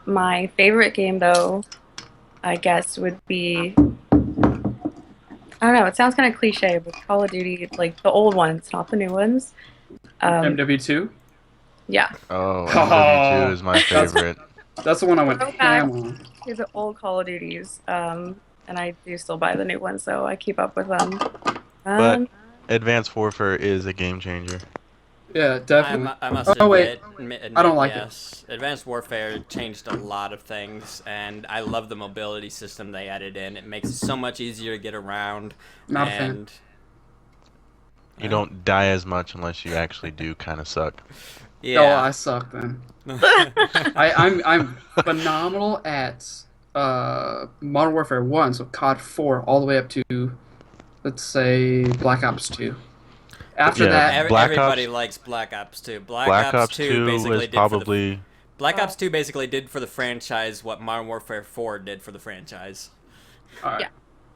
My favorite game, though, I guess, would be. I don't know. It sounds kind of cliche, but Call of Duty, like the old ones, not the new ones. MW2? Yeah, oh, MW2 is my That's- favorite. That's the one I went Go ham back. on. these are old Call of Duties, and I do still buy the new ones, so I keep up with them. But Advanced Warfare is a game changer. Yeah, definitely. I must Oh, wait. admit, I don't like it. yes, Advanced Warfare changed a lot of things, and I love the mobility system they added in. It makes it so much easier to get around. Not a fan. and You don't die as much unless you actually do kind of suck. Oh, yeah, I suck then. I'm phenomenal at Modern Warfare 1, so COD 4, all the way up to, let's say, Black Ops 2. After Yeah, that, Black everybody Ops- likes Black Ops 2. Black Ops 2 basically is did probably Black Ops 2 basically did for the franchise what Modern Warfare 4 did for the franchise. all right.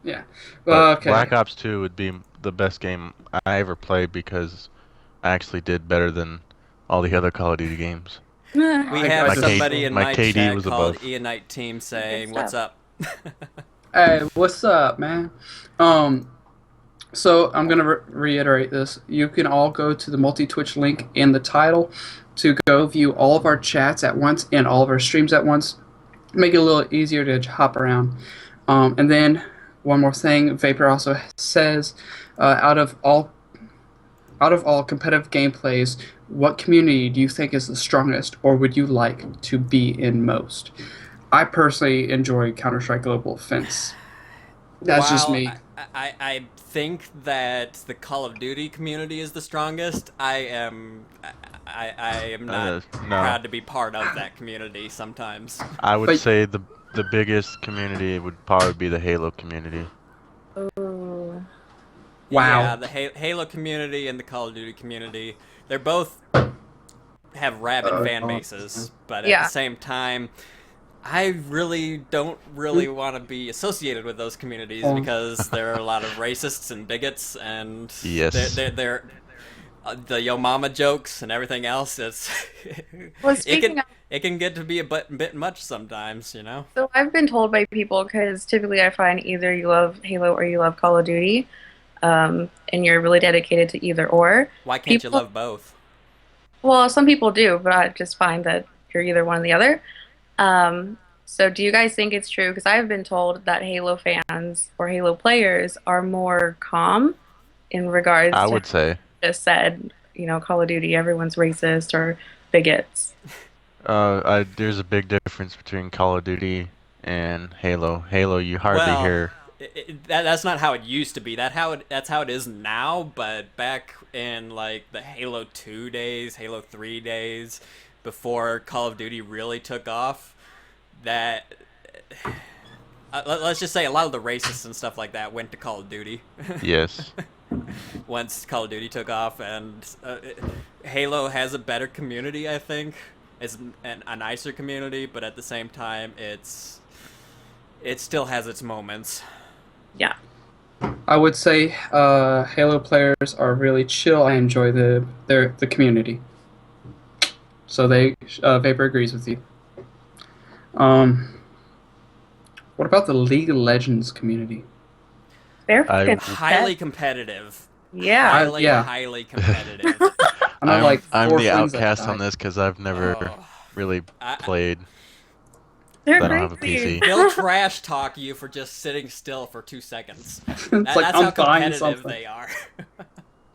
Yeah. but Okay. Black Ops 2 would be the best game I ever played because I actually did better than all the other Call of Duty games. We I have just- somebody in my my KD chat was called above. Ianite Team saying, Good "What's stuff. up?" Hey, what's up, man? Um, so I'm gonna reiterate this. You can all go to the multi-Twitch link in the title to go view all of our chats at once and all of our streams at once. Make it a little easier to hop around. And then one more thing, Vapor also says, out of all competitive gameplays, what community do you think is the strongest, or would you like to be in most? I personally enjoy Counter Strike Global Offense. That's just While me. I think that the Call of Duty community is the strongest, I am not No, proud to be part of that community sometimes. I would But say the biggest community would probably be the Halo community. Ooh. Yeah, wow. the Halo community and the Call of Duty community, they're both have rabid fan Uh, bases, but at the Yeah. same time, I really don't really want to be associated with those communities oh, because there are a lot of racists and bigots, and Yes. they're the yo mama jokes and everything else. It's Well, it can speaking of, it can get to be a bit much sometimes, you know. so I've been told by people because typically I find either you love Halo or you love Call of Duty, and you're really dedicated to either or. Why can't you People, love both? well, some people do, but I just find that you're either one or the other. So do you guys think it's true? Because I've been told that Halo fans or Halo players are more calm in regards I to how would say. you just said, Call of Duty, everyone's racist or bigots. There's a big difference between Call of Duty and Halo. Halo, you hardly Well, hear. that's not how it used to be. That's how it is now. But back in like the Halo 2 days, Halo 3 days, before Call of Duty really took off, that let's just say a lot of the racists and stuff like that went to Call of Duty Yes. once Call of Duty took off, and Halo has a better community. I think it's a nicer community, but at the same time, it still has its moments. Yeah. I would say Halo players are really chill. I enjoy the community. So Vapor agrees with you. Um, what about the League of Legends community? They're I- fucking Highly intense. competitive. Yeah. Highly, yeah. highly competitive. I know like I'm four the friends that outcast on died. this because I've never Oh, really I, played. They're I don't have a crazy. PC. they'll trash talk you for just sitting still for 2 seconds. It's like That's how I'm buying competitive something. they are.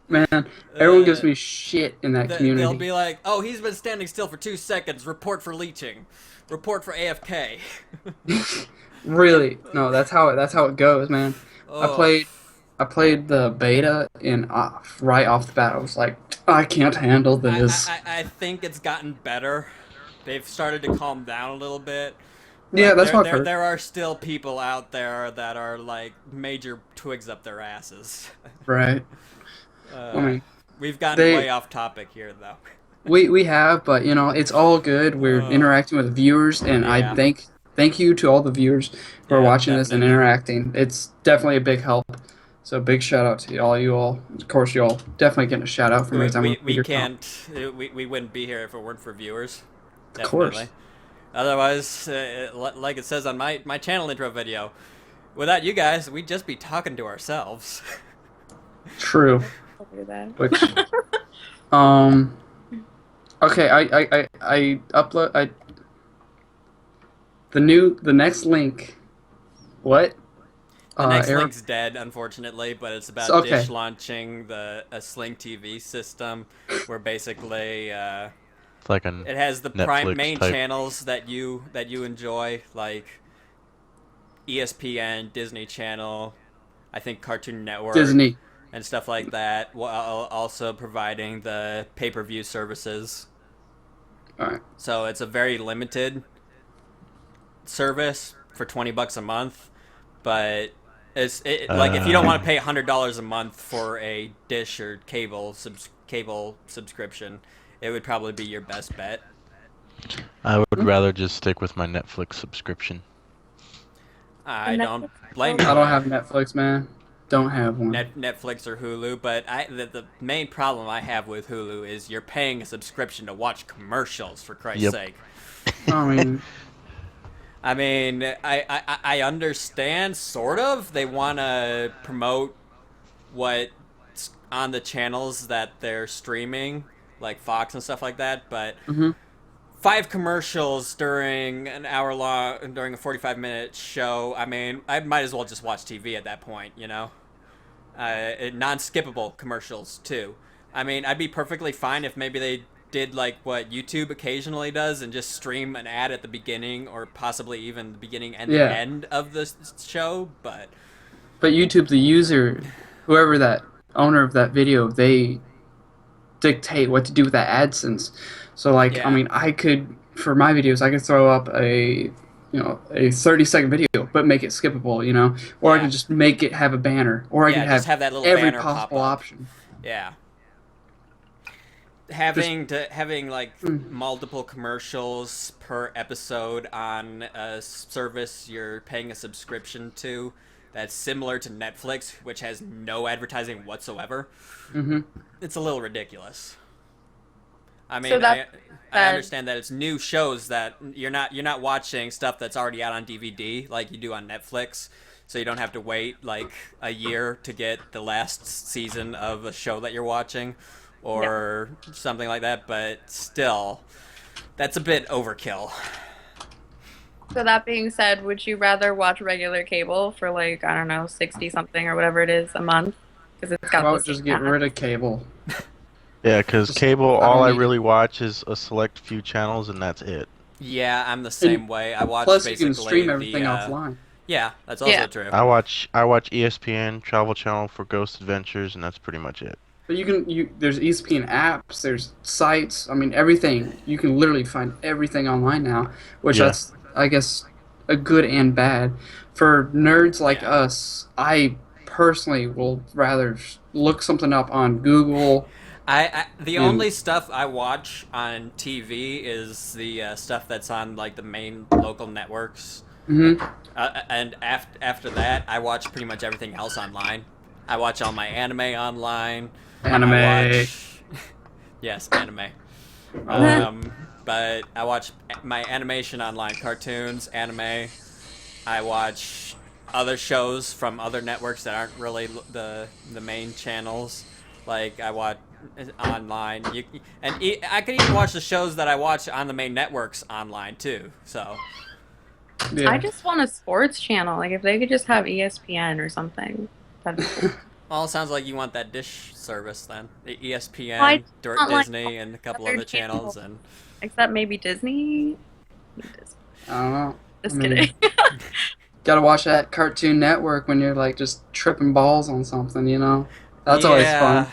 Man, everyone gives me shit in that They'll community. be like, "Oh, he's been standing still for 2 seconds. Report for leeching. Report for AFK." Really? No, that's how it goes, man. I Oh, played I played the beta and right off the bat I was like, I can't handle this. I think it's gotten better. They've started to calm down a little bit. Yeah, But that's what I've heard. there are still people out there that are like major twigs up their asses. Right. I Uh, mean, we've gotten they way off topic here, though. we have, but it's all good. We're Uh, interacting with viewers, and I yeah, thank you to all the viewers who are yeah, watching this and definitely. interacting. It's definitely a big help. So big shout out to all you all. Of course, you all definitely getting a shout out from every time we We your comment. can't we wouldn't be here if it weren't for viewers. Of course. Definitely. Otherwise, like it says on my channel intro video, without you guys, we'd just be talking to ourselves. True. I'll do that. Which um okay, I upload the next link. What? The next Eric, link's dead, unfortunately, but it's about okay. Dish launching a Sling TV system, where basically It's like a it has the prime Netflix main type. channels that you enjoy, like ESPN, Disney Channel, I think Cartoon Network, Disney. and stuff like that, while also providing the pay-per-view services. All right. So it's a very limited service for $20 a month, but like if you don't want to pay $100 a month for a dish or cable subscription, it would probably be your best bet. I would rather just stick with my Netflix subscription. I And don't Netflix- blame you. I don't have Netflix, man. Don't have one. Netflix or Hulu, but the main problem I have with Hulu is you're paying a subscription to watch commercials, for Christ's Yep. sake. I mean, I mean, I understand sort of. They want to promote what's on the channels that they're streaming, like Fox and stuff like that. But Hmm. 5 commercials during an hour long, during a 45-minute show. I mean, I might as well just watch TV at that point, you know. Non-skippable commercials too. I mean, I'd be perfectly fine if maybe they did like what YouTube occasionally does and just stream an ad at the beginning or possibly even the beginning and the Yeah. end of the show. But But YouTube, the user, whoever that owner of that video, they dictate what to do with that AdSense. So like, I yeah, mean, I could for my videos, I could throw up a 30-second video, but make it skippable, or I yeah, could just make it have a banner, or I could yeah, just have have that little every banner pop possible up. option. Yeah, Just having like mm, multiple commercials per episode on a service you're paying a subscription to that's similar to Netflix, which has no advertising whatsoever. mhm. It's a little ridiculous. I So mean, that I said, understand that it's new shows that you're not watching stuff that's already out on DVD like you do on Netflix, so you don't have to wait like a year to get the last season of a show that you're watching yeah. or something like that, but still that's a bit overkill. So that being said, would you rather watch regular cable for like, I don't know, 60 something or whatever it is a month? Because it's I got the would same just get ads. rid of cable. Yeah, because Just cable, I all don't I need it. really watch is a select few channels, and that's it. Yeah, I'm the And same way. I watch plus, you can basically stream the everything offline. yeah, that's also Yeah. true. I watch ESPN, Travel Channel for Ghost Adventures, and that's pretty much it. But there's ESPN apps, there's sites. I mean, everything. You can literally find everything online now, which Yeah. that's I guess a good and bad. For nerds like Yeah. us, I personally will rather look something up on Google The and only stuff I watch on TV is the stuff that's on like the main local networks, mhm, and after that, I watch pretty much everything else online. I watch all my anime online. I anime. watch, yes, anime. Oh, But I watch my animation online, cartoons, anime. I watch other shows from other networks that aren't really the main channels. Like I watch online, I could even watch the shows that I watch on the main networks online too. So I yeah. just want a sports channel. Like if they could just have ESPN or something, that'd be cool. well, it sounds like you want that dish service then. The I ESPN, just Dirt want like all Disney, and a couple other other channels, channels, and except maybe Disney. Disney. I don't know. I Just mean, kidding. gotta watch that Cartoon Network when you're like just tripping balls on something. That's always yeah. fun.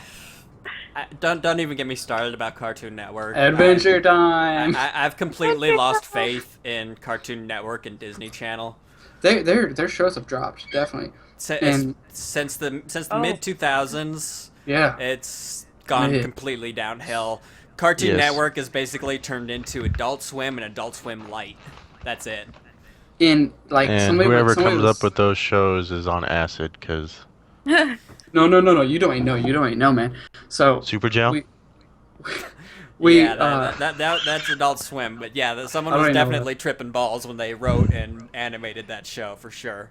Don't even get me started about Cartoon Network. Adventure time. I've completely lost faith in Cartoon Network and Disney Channel. Their shows have dropped definitely, and Since the Oh, mid 2000s, yeah, it's gone mid. completely downhill. Cartoon Yes. Network is basically turned into Adult Swim and Adult Swim Light. That's it. In like And whoever comes up with those shows is on acid, because no, you don't know, man. So Super Jail? we we Yeah, that's Adult Swim, but yeah, someone I don't was even know that. definitely tripping balls when they wrote and animated that show for sure.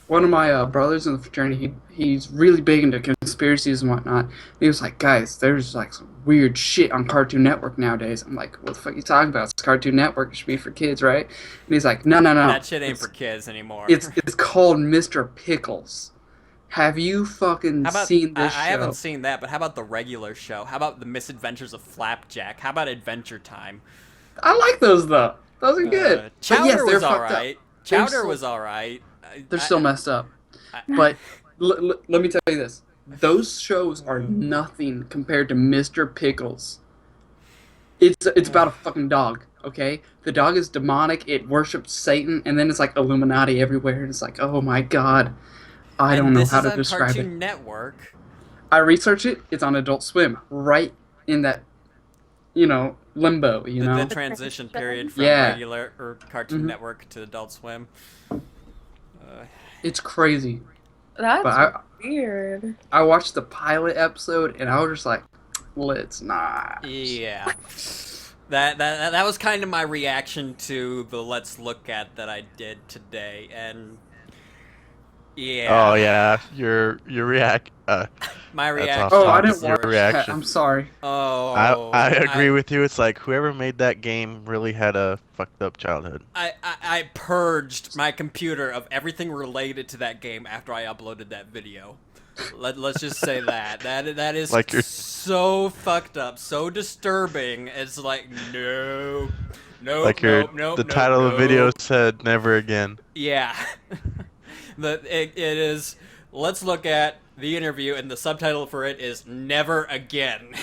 One of my brothers in the fraternity, he's really big into conspiracies and whatnot. He was like, guys, there's like some weird shit on Cartoon Network nowadays. I'm like, what the fuck are you talking about? It's Cartoon Network. It should be for kids, right? And he's like, no. That shit ain't for kids anymore. It's called Mr. Pickles. Have you fucking How about seen I this haven't show? seen that, but how about the regular show? How about the Misadventures of Flapjack? How about Adventure Time? I like those though. Those are good. But Chowder yes, they're was all fucked up. right. They're Chowder still, was all right. they're still messed up. I, But let me tell you this: those shows are nothing compared to Mr. Pickles. It's about a fucking dog. Okay, the dog is demonic. It worships Satan, and then it's like Illuminati everywhere. And it's like, oh my god, I don't and know this how is to on describe it. Cartoon Network. I researched it. It's on Adult Swim, right in that, limbo. The transition period from Yeah. regular or Cartoon Mhm. Network to Adult Swim. Uh, It's crazy. that's But weird. I watched the pilot episode, and I was just like, let's not. yeah. That was kind of my reaction to the let's look at that I did today, and Oh yeah, yeah, your react. my That's reaction off Oh, I was didn't topic. Your watch zero. that. reaction. I'm sorry. I Oh, agree with you. It's like whoever made that game really had a fucked up childhood. I purged my computer of everything related to that game after I uploaded that video. Let's just say that is Like you're so fucked up, so disturbing. It's like no, nope, like your nope, nope, the nope, title of the video nope. said never again. Yeah, it is. Let's look at the interview, and the subtitle for it is "Never Again."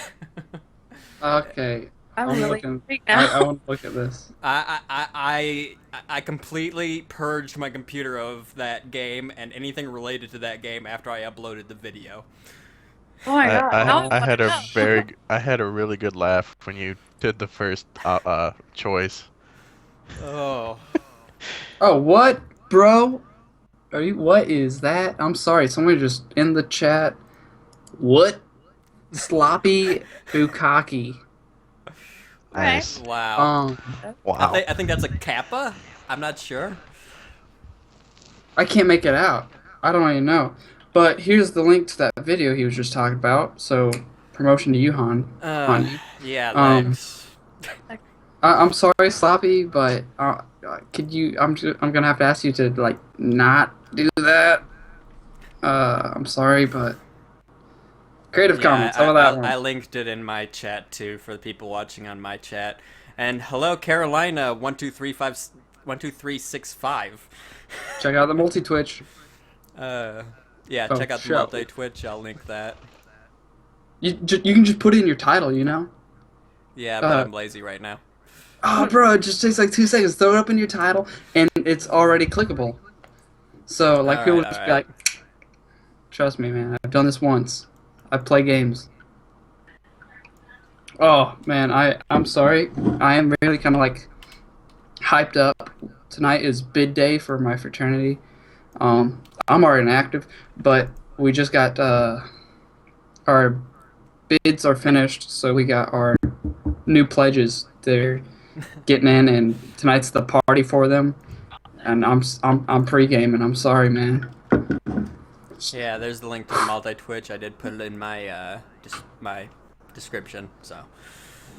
Okay, I'm I'm really looking. intrigued I now. want to look at this. I completely purged my computer of that game and anything related to that game after I uploaded the video. Oh my god. Now I Oh, I want had to a know. I had a really good laugh when you did the first choice. Oh, oh, what, bro? Are you? What is that? I'm sorry. Someone just in the chat. What? Sloppy bukkake. Alright. Nice. wow. Um, Wow. I think that's a kappa. I'm not sure. I can't make it out. I don't even know. But here's the link to that video he was just talking about. So promotion to you, Uh, Han. yeah, Um, thanks. I'm sorry, Sloppy, but could you? I'm gonna have to ask you to like not do that. I'm sorry, but Creative Commons. How Yeah, about that I one? linked it in my chat too for the people watching on my chat. And hello, Carolina 12365. Check out the multi Twitch. Uh, yeah, Oh, check out the show. multi Twitch. I'll link that. You can just put it in your title, you know. Yeah, but Uh, I'm lazy right now. oh, bro, it just takes like 2 seconds. Throw it up in your title, and it's already clickable. So like All people right, would all just be right. like, "Trust me, man. I've done this once. I play games." Oh man, I'm sorry. I am really kind of like hyped up. Tonight is bid day for my fraternity. I'm already inactive, but we just got our bids are finished, so we got our new pledges. They're getting in, and tonight's the party for them. And I'm pre-game, and I'm sorry, man. Yeah, there's the link to the multi Twitch. I did put it in my my description. So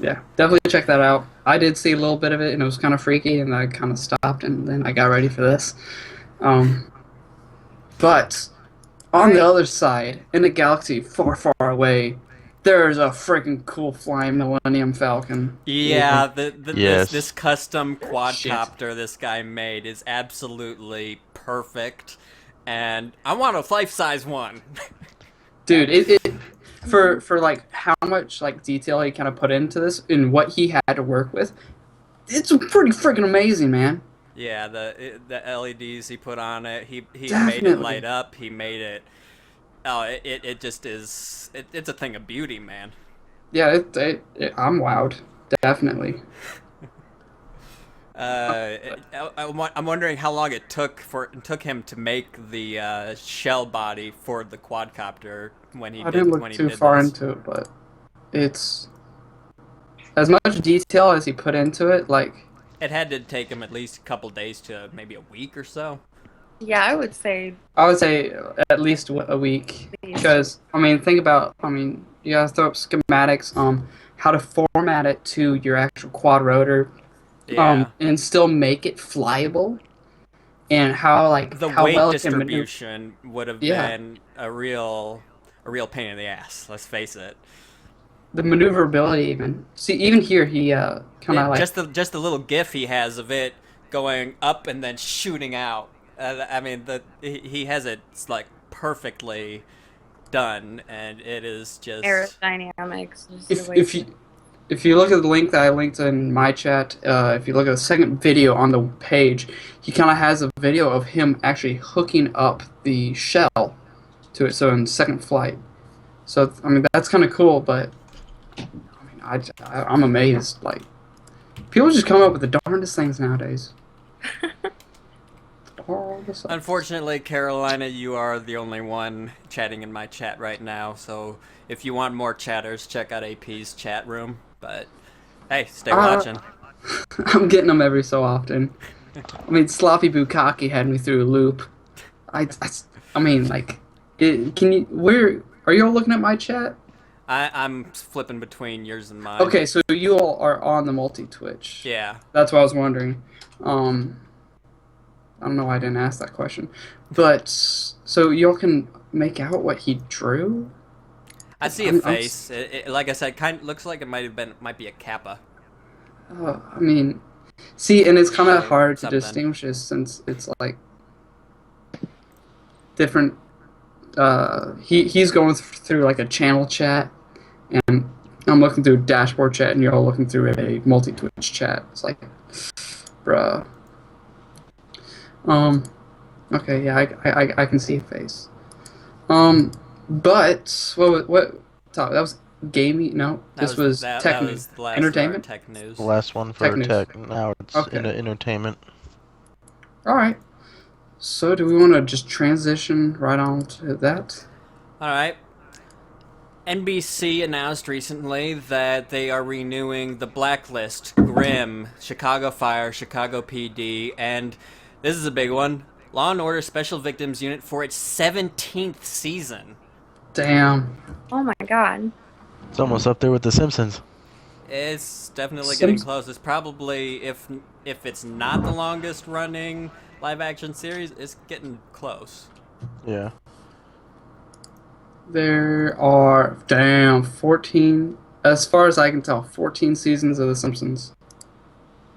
Yeah, definitely check that out. I did see a little bit of it, and it was kind of freaky, and I kind of stopped, and then I got ready for this. Um, but on the Alright. other side, in a galaxy far, far away, there's a freaking cool flying Millennium Falcon. yeah, this Yes. custom Shit. quadcopter this guy made is absolutely perfect, and I want a life size one. Dude, it for like how much like detail he kind of put into this and what he had to work with, it's pretty freaking amazing, man. Yeah, the LEDs he put on it, he made it light Definitely. up. He made it. Oh, it just is. It's a thing of beauty, man. Yeah, I'm wowed. Definitely. I'm wondering how long it took him to make the shell body for the quadcopter I didn't look when he too did far this. into it, but it's as much detail as he put into it. Like It had to take him at least a couple days to maybe a week or so. Yeah, I would say I would say at least a week, these. because I mean, think about. I mean, you gotta throw up schematics, how to format it to your actual quad rotor, Yeah. and still make it flyable, and how like The how weight well it can maneuver. distribution would have Yeah, been a real pain in the ass. Let's face it. the maneuverability even. See, even here he kind of like Just the little gif he has of it going up and then shooting out. I mean, he has it like perfectly done, and it is just Aerodynamics, just the if way. if you if you look at the link that I linked in my chat, if you look at the second video on the page, he kind of has a video of him actually hooking up the shell to it. So in second flight. So I mean that's kind of cool, but I mean I'm amazed. Like people just come up with the darndest things nowadays. Darndest things. unfortunately, Carolina, you are the only one chatting in my chat right now. So if you want more chatters, check out AP's chat room. But Hey, stay Uh, watching. I'm getting them every so often. I mean, Sloppy Bukaki had me through a loop. I, I mean, like, can you? Where are you all looking at my chat? I'm flipping between yours and mine. Okay, so you all are on the multi Twitch. Yeah. That's what I was wondering. Um, I don't know why I didn't ask that question, but so y'all can make out what he drew. I see a I'm face. Like I said, kind of looks like it might be a kappa I mean, see, and it's kind of or hard to something. distinguish this since it's like different. He's going through like a channel chat, and I'm looking through dashboard chat, and you're all looking through a multi Twitch chat. It's like, bruh. Um. Okay, yeah, I can see a face. But what? That was gaming. No, this was tech That news, was the last of our entertainment, tech news. The last one tech for news. tech. Now it's Okay, into entertainment. all right. So do we want to just transition right on to that? All right. NBC announced recently that they are renewing the Blacklist, Grimm, Chicago Fire, Chicago PD, and this is a big one, Law and Order Special Victims Unit for its 17th season. Damn. Oh my god. It's almost up there with The Simpsons. It's definitely getting Sims. close. It's probably if it's not the longest running live action series, it's getting close. Yeah. There are 14. As far as I can tell, 14 seasons of The Simpsons.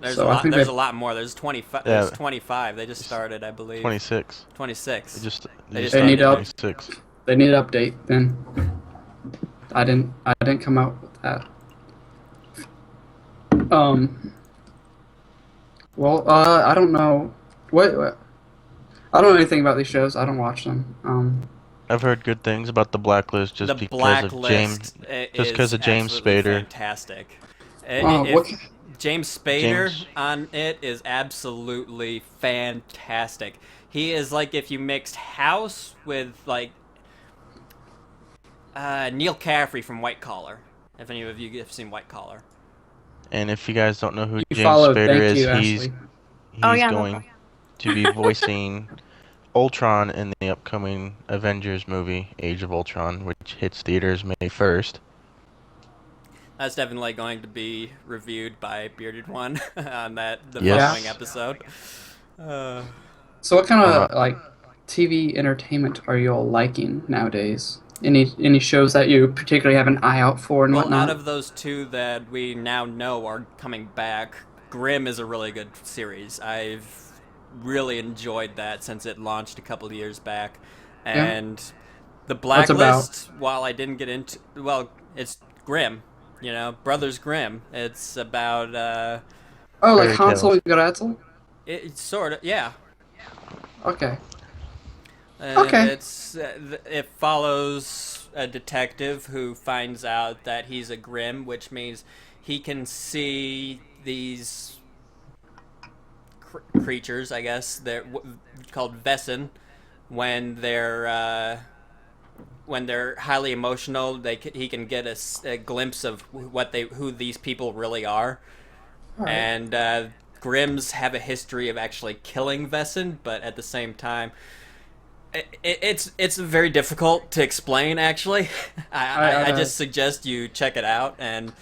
There's a So I lot. think There's they a lot more. There's 25. There's Yeah. 25. They just It's started, I believe. 26. 26. They just They they just just they need started ended up. it. 26. They need an update. Then I didn't come out with that. Um. Well, I don't know. What? I don't know anything about these shows. I don't watch them. I've heard good things about the Blacklist The Blacklist just is because of James absolutely Spader. fantastic. What? If James Spader James on it is absolutely fantastic. He is like if you mixed House with like Neil Caffrey from White Collar. If any of you have seen White Collar. And if you guys don't know who You James followed. Spader Thank is, you, Ashley. Oh he's yeah, no going problem. to be voicing Ultron in the upcoming Avengers movie, Age of Ultron, which hits theaters May 1st. That's definitely going to be reviewed by Bearded One on the Yeah. following episode. Uh, So what kind I'm not. of like TV entertainment are you all liking nowadays? Any shows that you particularly have an eye out for and Well, out whatnot? of those two that we now know are coming back, Grimm is a really good series. I've really enjoyed that since it launched a couple of years back. Yeah. And The What's about? Blacklist, while I didn't get into, well, it's Grimm, Brothers Grimm. It's about, Oh, like Fairy Hansel tales. and Gretel? it's sort of, yeah. Okay. And Okay. it follows a detective who finds out that he's a Grimm, which means he can see these creatures. I guess they're called Vessin when they're highly emotional. He can get a glimpse of who these people really are, All right. and Grimms have a history of actually killing Vessin, but at the same time it's very difficult to explain. Actually, I I just suggest you check it out, and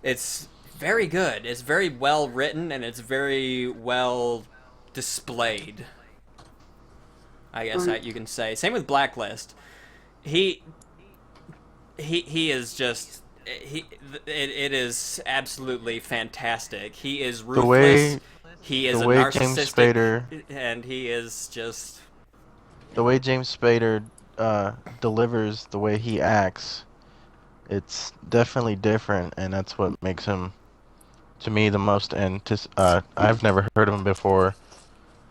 it's very good. It's very well written, and it's very well displayed. I guess you can say. Same with Blacklist. He he is just it is absolutely fantastic. He is The ruthless. way He the is a way James narcissistic, Spader and he is just the way James Spader delivers the way he acts, it's definitely different, and that's what makes him to me the most. I've never heard of him before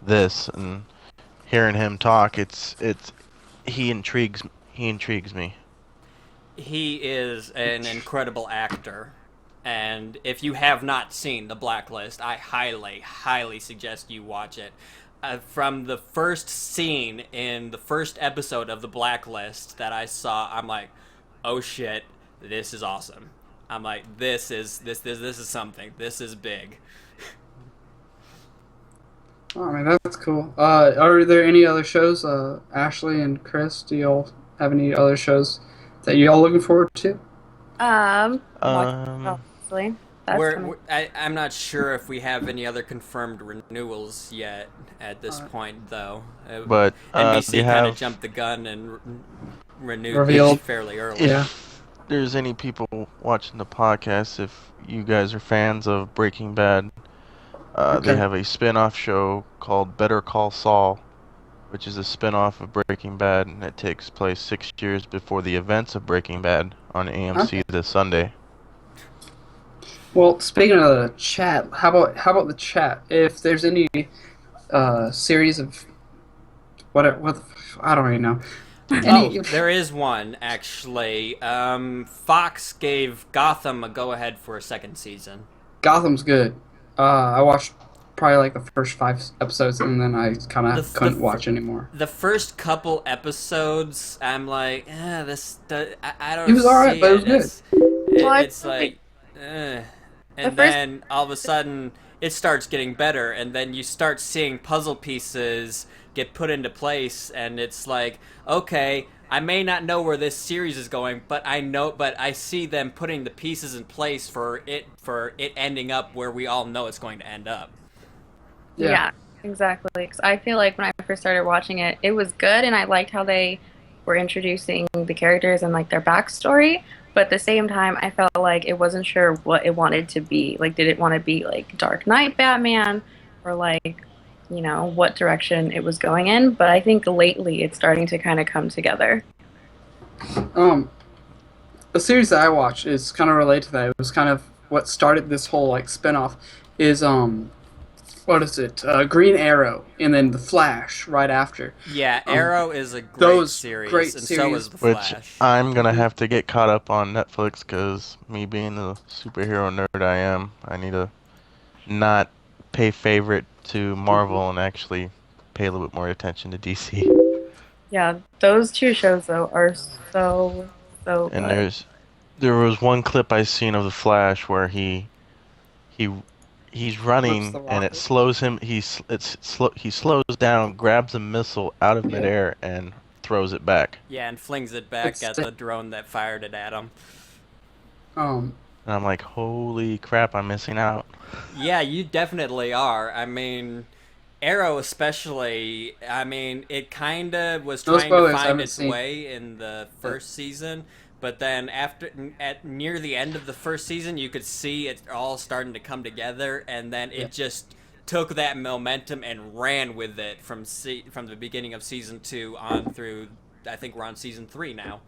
this, and hearing him talk, it's he intrigues me. he is an incredible actor. And if you have not seen The Blacklist, I highly, highly suggest you watch it. From the first scene in the first episode of The Blacklist that I saw, I'm like, oh shit, this is awesome. I'm like, this is something. This is big. Oh, I mean, that's cool. Are there any other shows? Ashley and Chris, do y'all have any other shows that y'all looking forward to? Watch Um, obviously. That's coming. I'm not sure if we have any other confirmed renewals yet at this Alright. point, though. but they NBC kind of have. jumped the gun and renewed these Revealed. fairly early. Yeah. If there's any people watching the podcast, if you guys are fans of Breaking Bad, they Okay. have a spin-off show called Better Call Saul, which is a spin-off of Breaking Bad, and it takes place 6 years before the events of Breaking Bad on AMC Okay. this Sunday. Well, speaking of the chat, how about the chat? If there's any series of what I don't really know. Oh, Any there is one actually. Fox gave Gotham a go-ahead for a second season. Gotham's good. I watched probably like the first 5 episodes, and then I kind The of couldn't watch anymore. the first couple episodes, I'm like, I It don't was alright, see but it was it. good. Well, I It's feel like like, eh. the And first then all of a sudden it starts getting better, and then you start seeing puzzle pieces get put into place, and it's like, okay, I may not know where this series is going, but I see them putting the pieces in place for it ending up where we all know it's going to end up. Yeah. yeah, exactly. 'Cause I feel like when I first started watching it, it was good, and I liked how they were introducing the characters and like their backstory. But at the same time, I felt like it wasn't sure what it wanted to be. Like, did it want to be like Dark Knight Batman, or like, what direction it was going in? But I think lately it's starting to kind of come together. Um, a series that I watched is kind of related to that. It was kind of what started this whole like spinoff. Is what is it? Green Arrow, and then The Flash right after. Yeah, Um, Arrow is a great those series, great and so is series. The Which Flash. I'm gonna have to get caught up on Netflix, because me being the superhero nerd I am, I need to not pay favorite to Marvel and actually pay a little bit more attention to DC. Yeah, those two shows though are so And good. there was one clip I seen of the Flash where he he's Flips running the and it rocket. slows him. He slows down, grabs a missile out of Yeah. midair and throws it back. Yeah, and flings it back It's at the drone that fired it at him. um And I'm like, holy crap, I'm missing out. Yeah, you definitely are. I mean, Arrow especially, I mean, it kind of was no trying to spoilers. I find haven't its seen. way in the Yeah. first season, but then at near the end of the first season, you could see it all starting to come together, and then Yeah. it just took that momentum and ran with it from the beginning of season 2 on through, I think we're on season 3 now.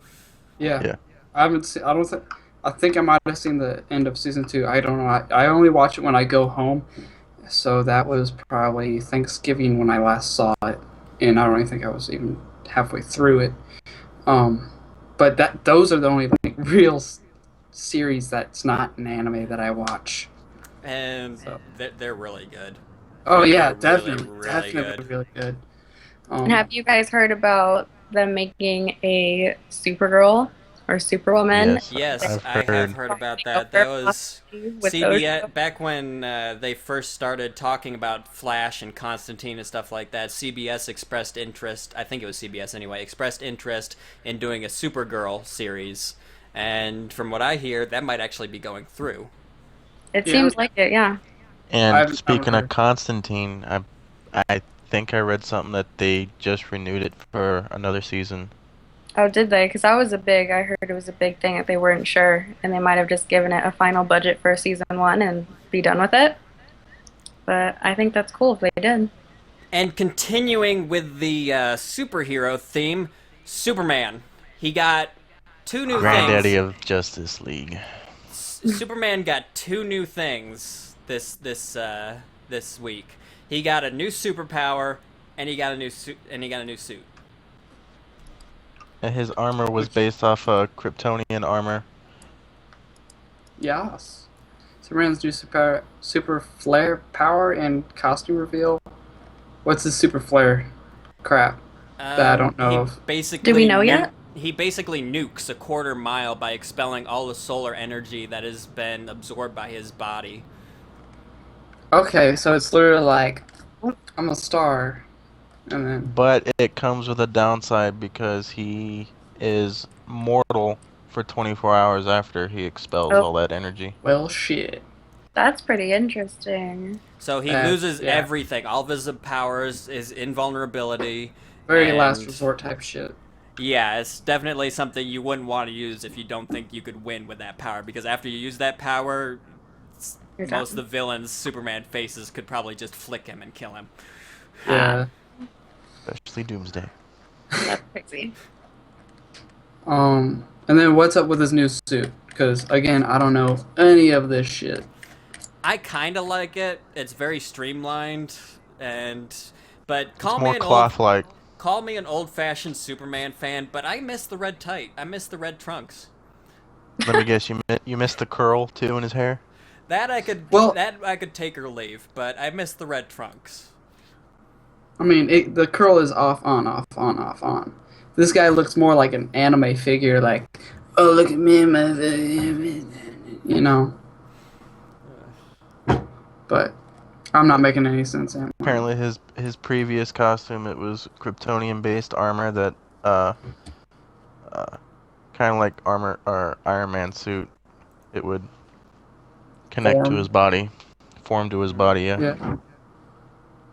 Yeah. Yeah. I haven't seen. I don't think. I think I might have seen the end of season 2. I don't know. I only watch it when I go home. So that was probably Thanksgiving when I last saw it, and I don't even think I was even halfway through it. Um, but those are the only like real series that's not an anime that I watch. And So. they're really good. Oh yeah, They're really, definitely, really definitely good. really good. And have you guys heard about them making a Supergirl or Superwoman? Yes, Yes, I've I have heard. heard about Crossing that. That over was possibly with those CBS shows? back when they first started talking about Flash and Constantine and stuff like that. CBS expressed interest. I think it was CBS anyway. Expressed interest in doing a Supergirl series, and from what I hear, that might actually be going through. It Yeah. seems like it, yeah. And haven't speaking heard. of Constantine, I think I read something that they just renewed it for another season. Oh, did they? Because I heard it was a big thing that they weren't sure, and they might have just given it a final budget for season 1 and be done with it. But I think that's cool if they did. And continuing with the superhero theme, Superman. He got two new Granddaddy things. of Justice League. Superman got two new things this week. He got a new superpower, and he got a new suit. And his armor was based off Kryptonian armor. Yes. Superman's new super flare power and costume reveal. What's his super flare crap that I don't know He of? basically Do we know yet? he basically nukes a quarter mile by expelling all the solar energy that has been absorbed by his body. Okay, so it's literally like, I'm a star, and then But it comes with a downside because he is mortal for 24 hours after he expels Oh, all that energy. well, shit. that's pretty interesting. So he That's loses yeah, everything, all of his powers, his invulnerability, very last and resort type shit. yeah, it's definitely something you wouldn't want to use if you don't think you could win with that power. Because after you use that power, You're most of the done. villains Superman faces could probably just flick him and kill him. Yeah. Especially Doomsday. That's crazy. And then what's up with his new suit? Because again, I don't know any of this shit. I kind of like it. It's very streamlined, and but It's more cloth-like. call me an old-fashioned Superman fan, but I miss the red tight. I miss the red trunks. Let me guess, you missed the curl too in his hair? Well, That I could take or leave, but I miss the red trunks. I mean, the curl is off, on, off, on, off, on. This guy looks more like an anime figure, like, oh, look at me, you know. But I'm not making any sense anymore. Apparently his previous costume, it was Kryptonian-based armor that uh kind of like armor or Iron Man suit. It would connect to his body, form to his body, yeah. Yeah.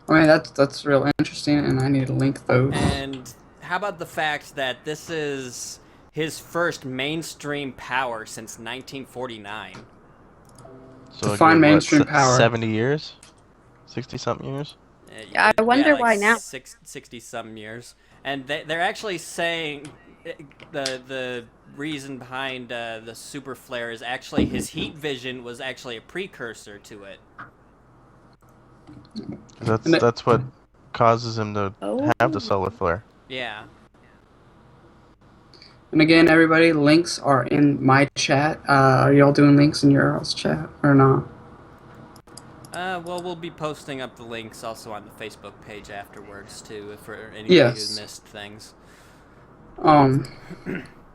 I mean, that's real interesting, and I need to link those. And how about the fact that this is his first mainstream power since 1949? So a Define good, mainstream power. 70 years? 60-something years? Yeah, I wonder why now. 60 some years. And they're actually saying the reason behind the super flare is actually his heat vision was actually a precursor to it. And it, That's what causes him to Oh, have the solar flare. Yeah. and again, everybody, links are in my chat. Are y'all doing links in your all's chat or not? Well, we'll be posting up the links also on the Facebook page afterwards too, for anybody Yes. who missed things.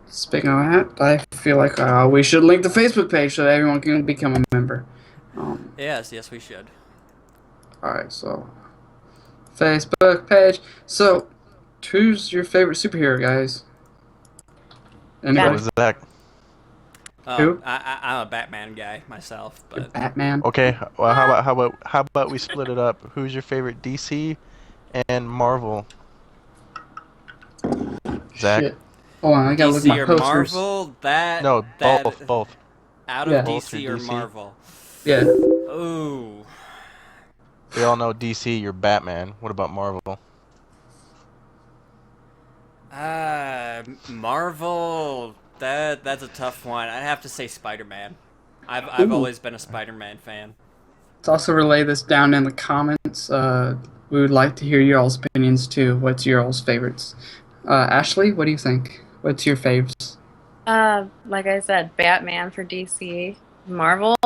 Speaking of that, I feel like we should link the Facebook page so everyone can become a member. Yes, we should. Alright, so Facebook page. So, who's your favorite superhero, guys? What Anybody? was that? Who? I'm a Batman guy myself, but Batman. Okay, well, how about we split it up? Who's your favorite DC and Marvel? Zach? Shit. Hold on, I gotta look at DC my or posters. Marvel? No, both. Out Yeah. of Both DC are or DC. Marvel? Yeah. Ooh. We all know DC, you're Batman. What about Marvel? Marvel. That's a tough one. I'd have to say Spider-Man. I've Ooh. always been a Spider-Man fan. Let's also relay this down in the comments. We would like to hear your all's opinions too. What's your all's favorites? Ashley, what do you think? What's your faves? like I said, Batman for DC. Marvel,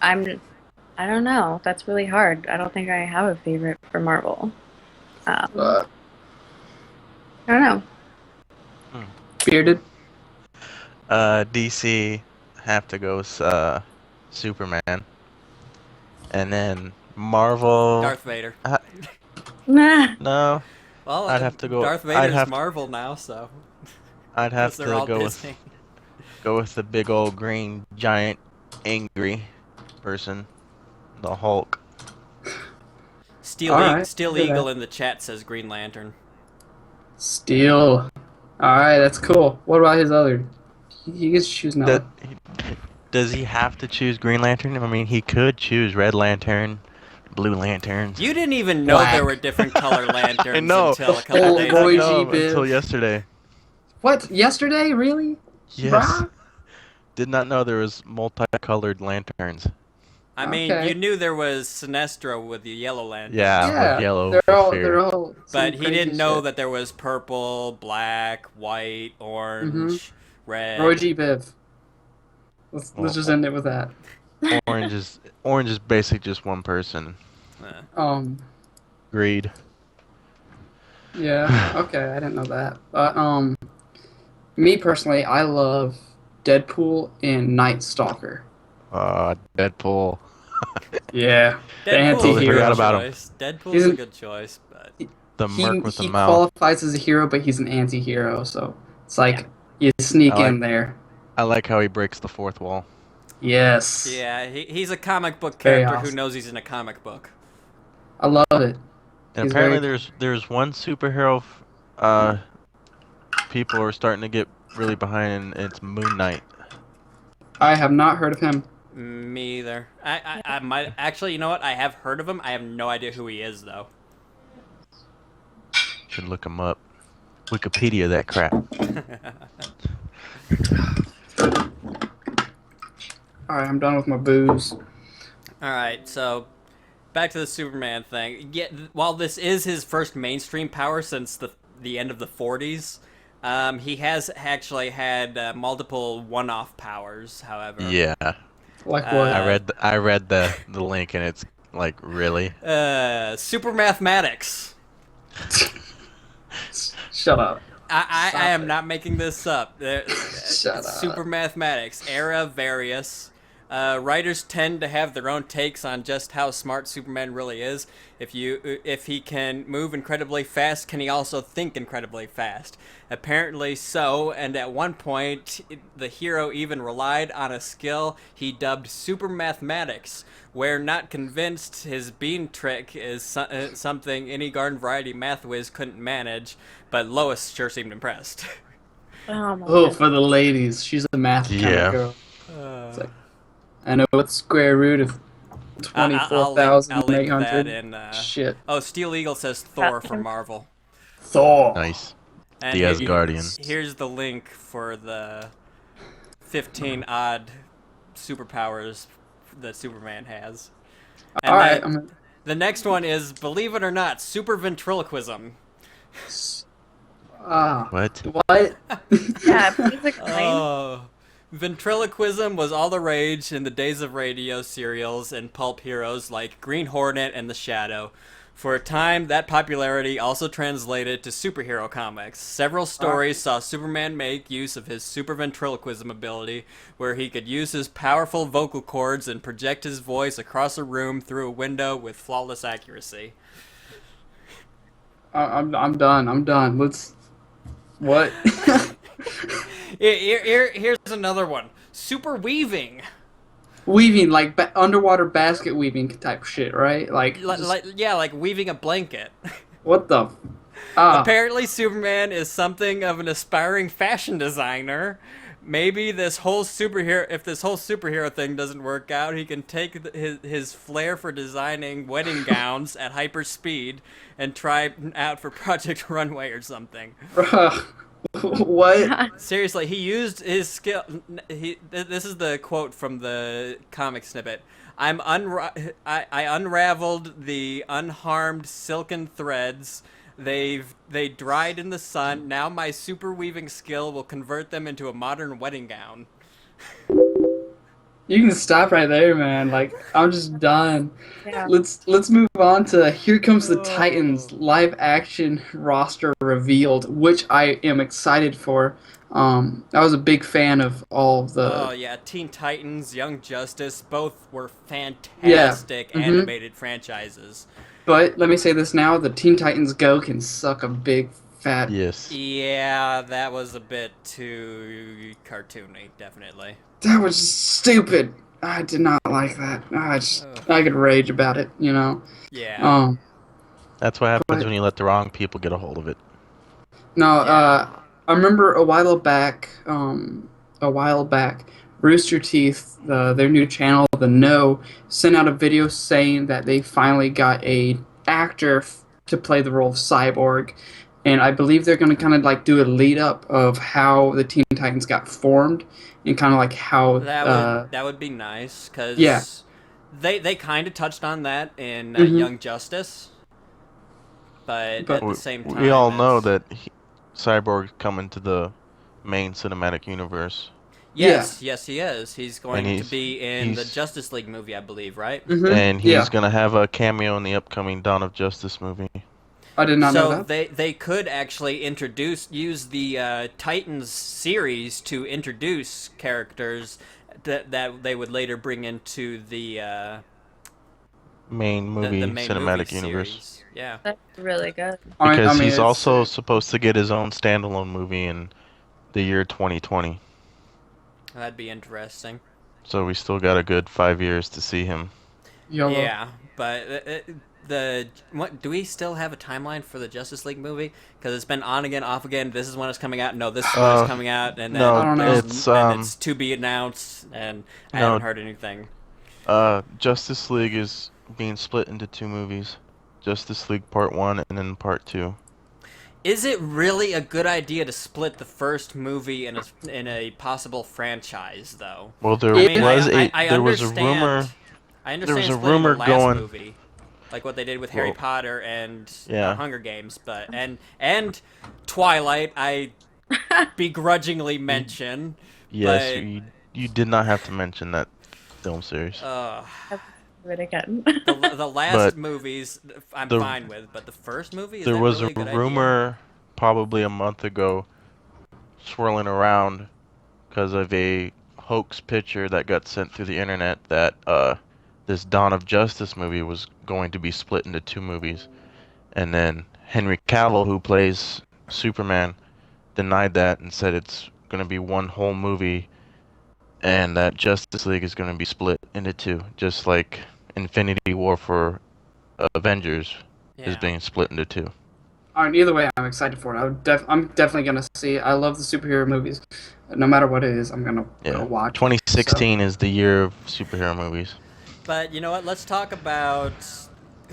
I don't know. That's really hard. I don't think I have a favorite for Marvel. I don't know. Bearded? DC, have to go with Superman. And then Marvel... Darth Vader. Nah. No, Well, I'd have to go... Darth Vader's Marvel now, so. I'd have Because they're to all go Disney. go with the big old green giant angry person, the Hulk. Steel Alright, Steel hear that. Eagle in the chat says Green Lantern. Steel. Alright, that's cool. What about his other? He gets to choose That, another. does he have to choose Green Lantern? I mean, he could choose Red Lantern, Blue Lanterns. You didn't even know Black. there were different color lanterns I know. until a couple Oh, days Roy ago. G. No, Biv. until yesterday. What? Yesterday? Really? Yes. Bruh? Did not know there was multicolored lanterns. I mean, Okay. you knew there was Sinestro with the yellow lantern. Yeah, with yellow they're for all fear. they're all. But some he crazy didn't know shit. that there was purple, black, white, orange, red. Roy G. Biv. Let's just end it with that. Orange is basically just one person. Um. Greed. Yeah. Okay, I didn't know that. But Me personally, I love Deadpool and Night Stalker. Deadpool. Yeah, the Deadpool's a Totally good forgot anti-hero. about him. choice. Deadpool's He's a an, good choice, but The merc with the he mouth. qualifies as a hero, but he's an anti-hero. So it's Yeah. like you I sneak like in there. I like how he breaks the fourth wall. Yes, yeah, he's a comic book very character who awesome. knows he's in a comic book. I love it. And He's apparently very. there's one superhero uh people are starting to get really behind, and it's Moon Knight. I have not heard of him. Me either. I might actually. You know what? I have heard of him. I have no idea who he is though. Should look him up. Wikipedia that crap. All right, I'm done with my booze. All right, so back to the Superman thing. Yeah, while this is his first mainstream power since the end of the 40s, he has actually had multiple one-off powers. However, Yeah. Like Uh, what? I read the link, and it's like, really? super mathematics. Shut up. I am it. not making this up. Shut Super up. mathematics, era various. Writers tend to have their own takes on just how smart Superman really is. If he can move incredibly fast, can he also think incredibly fast? Apparently so, and at one point, the hero even relied on a skill he dubbed super mathematics. Where not convinced his bean trick is something any garden variety math whiz couldn't manage, but Lois sure seemed impressed. Oh my Oh, god. for the ladies, she's a math kind of Yeah. girl. Uh, It's like, I know what the square root of I'll 24,800. link that in. Shit. Oh, Steel Eagle says Thor for Marvel, Thor. Nice. and The Asgardian. here's the link for the 15 odd superpowers that Superman has. And All right. the next one is, believe it or not, super ventriloquism. What? What? Yeah, please explain. Oh. Ventriloquism was all the rage in the days of radio serials and pulp heroes like Green Hornet and The Shadow. For a time, that popularity also translated to superhero comics. Several stories saw Superman make use of his super ventriloquism ability, where he could use his powerful vocal cords and project his voice across a room through a window with flawless accuracy. I'm done. I'm done. Let's. What? Here's another one. Super weaving. Weaving, like underwater basket weaving type shit, right? Like, Like weaving a blanket. what the? Ah, Apparently, Superman is something of an aspiring fashion designer. Maybe this whole superhero, if this whole superhero thing doesn't work out, he can take his flair for designing wedding gowns at hyper speed and try out for Project Runway or something. bruh. What? Seriously, he used his skill. This is the quote from the comic snippet. I unraveled the unharmed silken threads. They dried in the sun. Now my super weaving skill will convert them into a modern wedding gown. You can stop right there, man. Like, I'm just done. Yeah. Let's move on to Here Comes the Oh. Titans live action roster revealed, which I am excited for. I was a big fan of all of the. Oh yeah, Teen Titans, Young Justice, both were fantastic mhm. animated franchises. But let me say this now: the Teen Titans Go can suck a big fat. Yes. Yeah, that was a bit too cartoony, definitely. That was stupid. I did not like that. I could rage about it, you know. Yeah. That's what happens But- when you let the wrong people get a hold of it. No, Yeah. I remember a while back, Rooster Teeth, their new channel, The No, sent out a video saying that they finally got a actor to play the role of Cyborg, and I believe they're going to kind of like do a lead up of how the Teen Titans got formed, and kind of like how That would be nice because yeah. they kind of touched on that in Mhm. Young Justice, but at the same time, We all know it's- that Cyborg's coming to the main cinematic universe. Yes, yes, he is. He's going And to he's- be in the he's- Justice League movie, I believe, right? Mhm. And he's Yeah. gonna have a cameo in the upcoming Dawn of Justice movie. I did not know So that. they could actually use the Titans series to introduce characters that they would later bring into Main the movie main movie cinematic universe. series. Yeah, That's really good. I Because mean, he's also supposed to get his own standalone movie in the year 2020. that'd be interesting. So we still got a good 5 years to see him. YOLO. Yeah, but the what do we still have a timeline for the Justice League movie? Because it's been on again, off again. This is when it's coming out. No, this is when it's Uh, coming out, and I no, then don't know. it's to be announced, and I no, haven't heard anything. Justice League is being split into two movies. Justice League Part 1 and then Part 2. Is it really a good idea to split the first movie in a possible franchise, though? Well, there I mean, was I was a understand. rumor. I There was understand a splitting the rumor last going. movie, like what they did with Harry Well, Potter and yeah. Hunger Games, but and Twilight. I begrudgingly mention, Yes, but you did not have to mention that film series. Do it again. the last But movies I'm the fine with, but the first movie, is there that was really a a good idea? rumor probably a month ago swirling around because of a hoax picture that got sent through the internet that this Dawn of Justice movie was going to be split into two movies. And then Henry Cavill, who plays Superman, denied that and said it's going to be one whole movie and that Justice League is going to be split into two, just like Infinity War for Avengers is Yeah. being split into two. Either way, I'm excited for it. I'm definitely gonna see it. I love the superhero movies. No matter what it is, I'm gonna go Yeah. watch. So 2016 is the year of superhero movies. But you know what? Let's talk about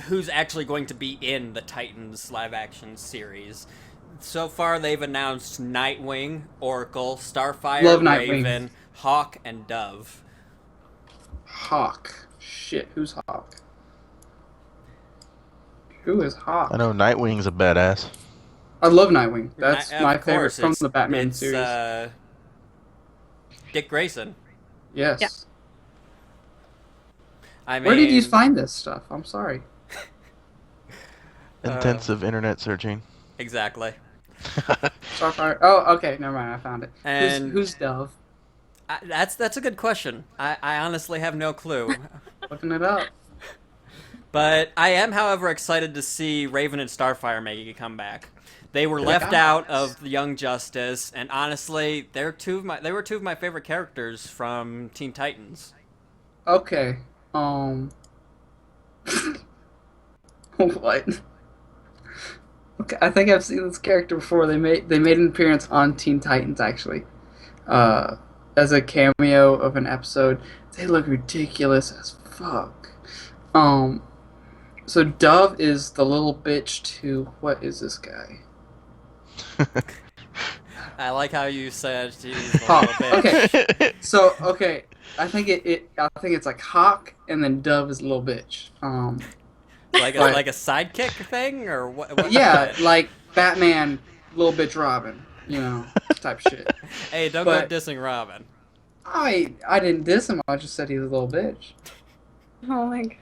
who's actually going to be in the Titans live action series. So far, they've announced Nightwing, Oracle, love Starfire, Nightwing. Raven, Hawk, and Dove. Hawk. Shit, who's Hawk? Who is I Hawk? know Nightwing's a badass. I love Nightwing. That's Of my favorite course, from the Batman it's series. Dick Grayson. Yes. Yeah. I mean, Where did you find this stuff? I'm sorry. Intensive internet searching. Exactly. Starfire. Oh, okay. Never mind. I found it. And Who's Dove? that's a good question. I honestly have no clue. Looking it up. But I am, however, excited to see Raven and Starfire making a comeback. They were left Guys. out of the Young Justice, and honestly, they were two of my favorite characters from Teen Titans. Okay. What? Okay, I think I've seen this character before. They made an appearance on Teen Titans actually, as a cameo of an episode. They look ridiculous as fuck. So Dove is the little bitch to what is this guy? I like how you said she's a Hawk. little bitch. Okay. So okay, I think I think it's like Hawk and then Dove is a little bitch. Like But- a sidekick thing, or what Yeah, like Batman, little bitch Robin, type shit. Hey, don't but- go dissing Robin. I didn't diss him. I just said he was a little bitch. Oh my god.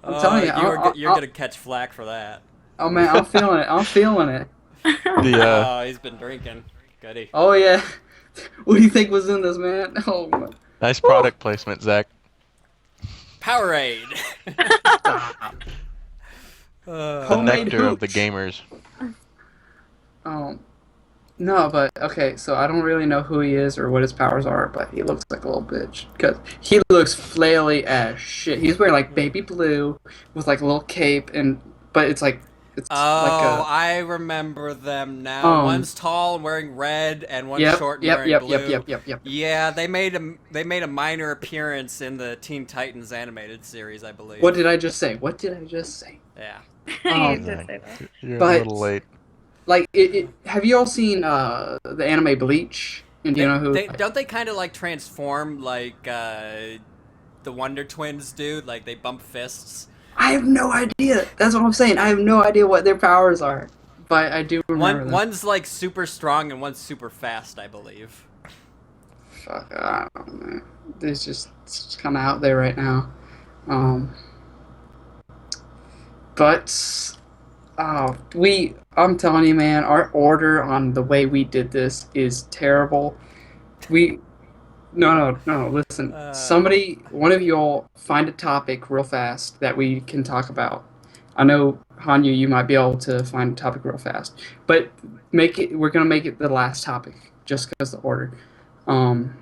I'm telling you, you're gonna catch flack for that. Oh man, I'm feeling it. I'm feeling it. The He's been drinking. Goody. Oh yeah. What do you think was in this, man? Oh my. nice product placement, Zach. Powerade. The Homemade nectar of the hooch. gamers. No, but okay. So I don't really know who he is or what his powers are, but he looks like a little bitch because he looks flaily as shit. He's wearing like baby blue with like a little cape, but it's like it's Oh, like I remember them now. Um, One's tall and wearing red, and one's Yep, short and yep, wearing yep, blue. yep. Yeah, they made a minor appearance in the Teen Titans animated series, I believe. What did I just say? What did I just say? Yeah. You Oh, did say that. You're But- a little late. Like, have you all seen the anime Bleach? And do you know who? Don't they kind of like transform like the Wonder Twins do? Like they bump fists. I have no idea. That's what I'm saying. I have no idea what their powers are, but I do remember them. One's like super strong and one's super fast, I believe. Fuck, I don't know. It's kind of out there right now. But I'm telling you, man, our order on the way we did this is terrible. We no, listen. Uh, One of y'all find a topic real fast that we can talk about. I know, Hanya, you might be able to find a topic real fast, but we're gonna make it the last topic just because the order. Um,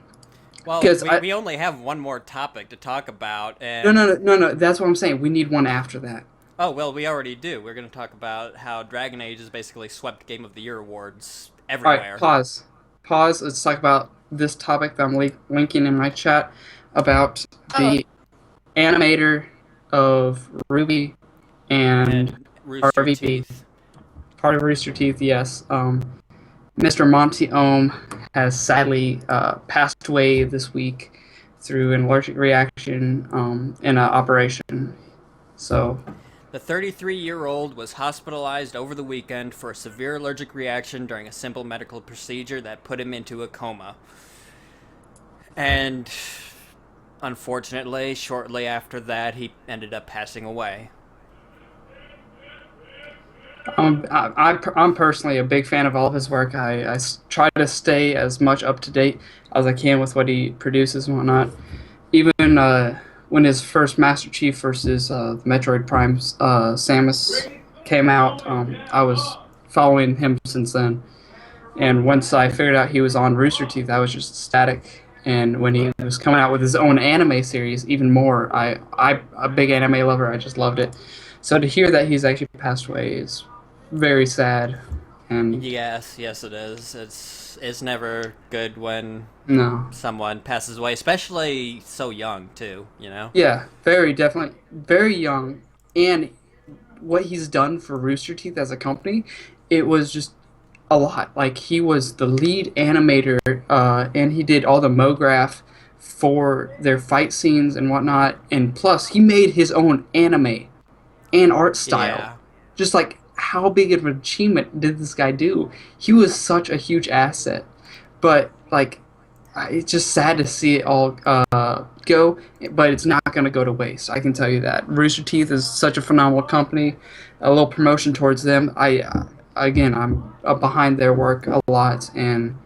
well, because we, I, we only have one more topic to talk about, no, and no, no, no, no, that's what I'm saying. We need one after that. oh well, we already do. We're going to talk about how Dragon Age has basically swept Game of the Year awards All right, everywhere. pause. Let's talk about this topic that I'm linking in my chat about Oh, the animator of Ruby and And Rooster RVB, Teeth. part of Rooster Teeth. Yes, Mr. Monty Ohm has sadly passed away this week through an allergic reaction in an operation. So, The 33-year-old was hospitalized over the weekend for a severe allergic reaction during a simple medical procedure that put him into a coma. And unfortunately, shortly after that, he ended up passing away. I'm personally a big fan of all of his work. Try to stay as much up to date as I can with what he produces and whatnot. Even when his first Master Chief versus the Metroid Prime Samus came out, I was following him since then. And once I figured out he was on Rooster Teeth, I was just ecstatic. And when he was coming out with his own anime series, even more. I a big anime lover. I just loved it. So to hear that he's actually passed away is very sad. And Yes, yes, it is. It's never good when no, someone passes away, especially so young too. You know. yeah, very definitely very young. And what he's done for Rooster Teeth as a company, it was just a lot. Like he was the lead animator, and he did all the MoGraph for their fight scenes and whatnot. And plus, he made his own anime and art style. Yeah. Just like how big of an achievement did this guy do? He was such a huge asset. But like, it's just sad to see it all go. But it's not going to go to waste. I can tell you that. Rooster Teeth is such a phenomenal company. A little promotion towards them. Again, I'm behind their work a lot, and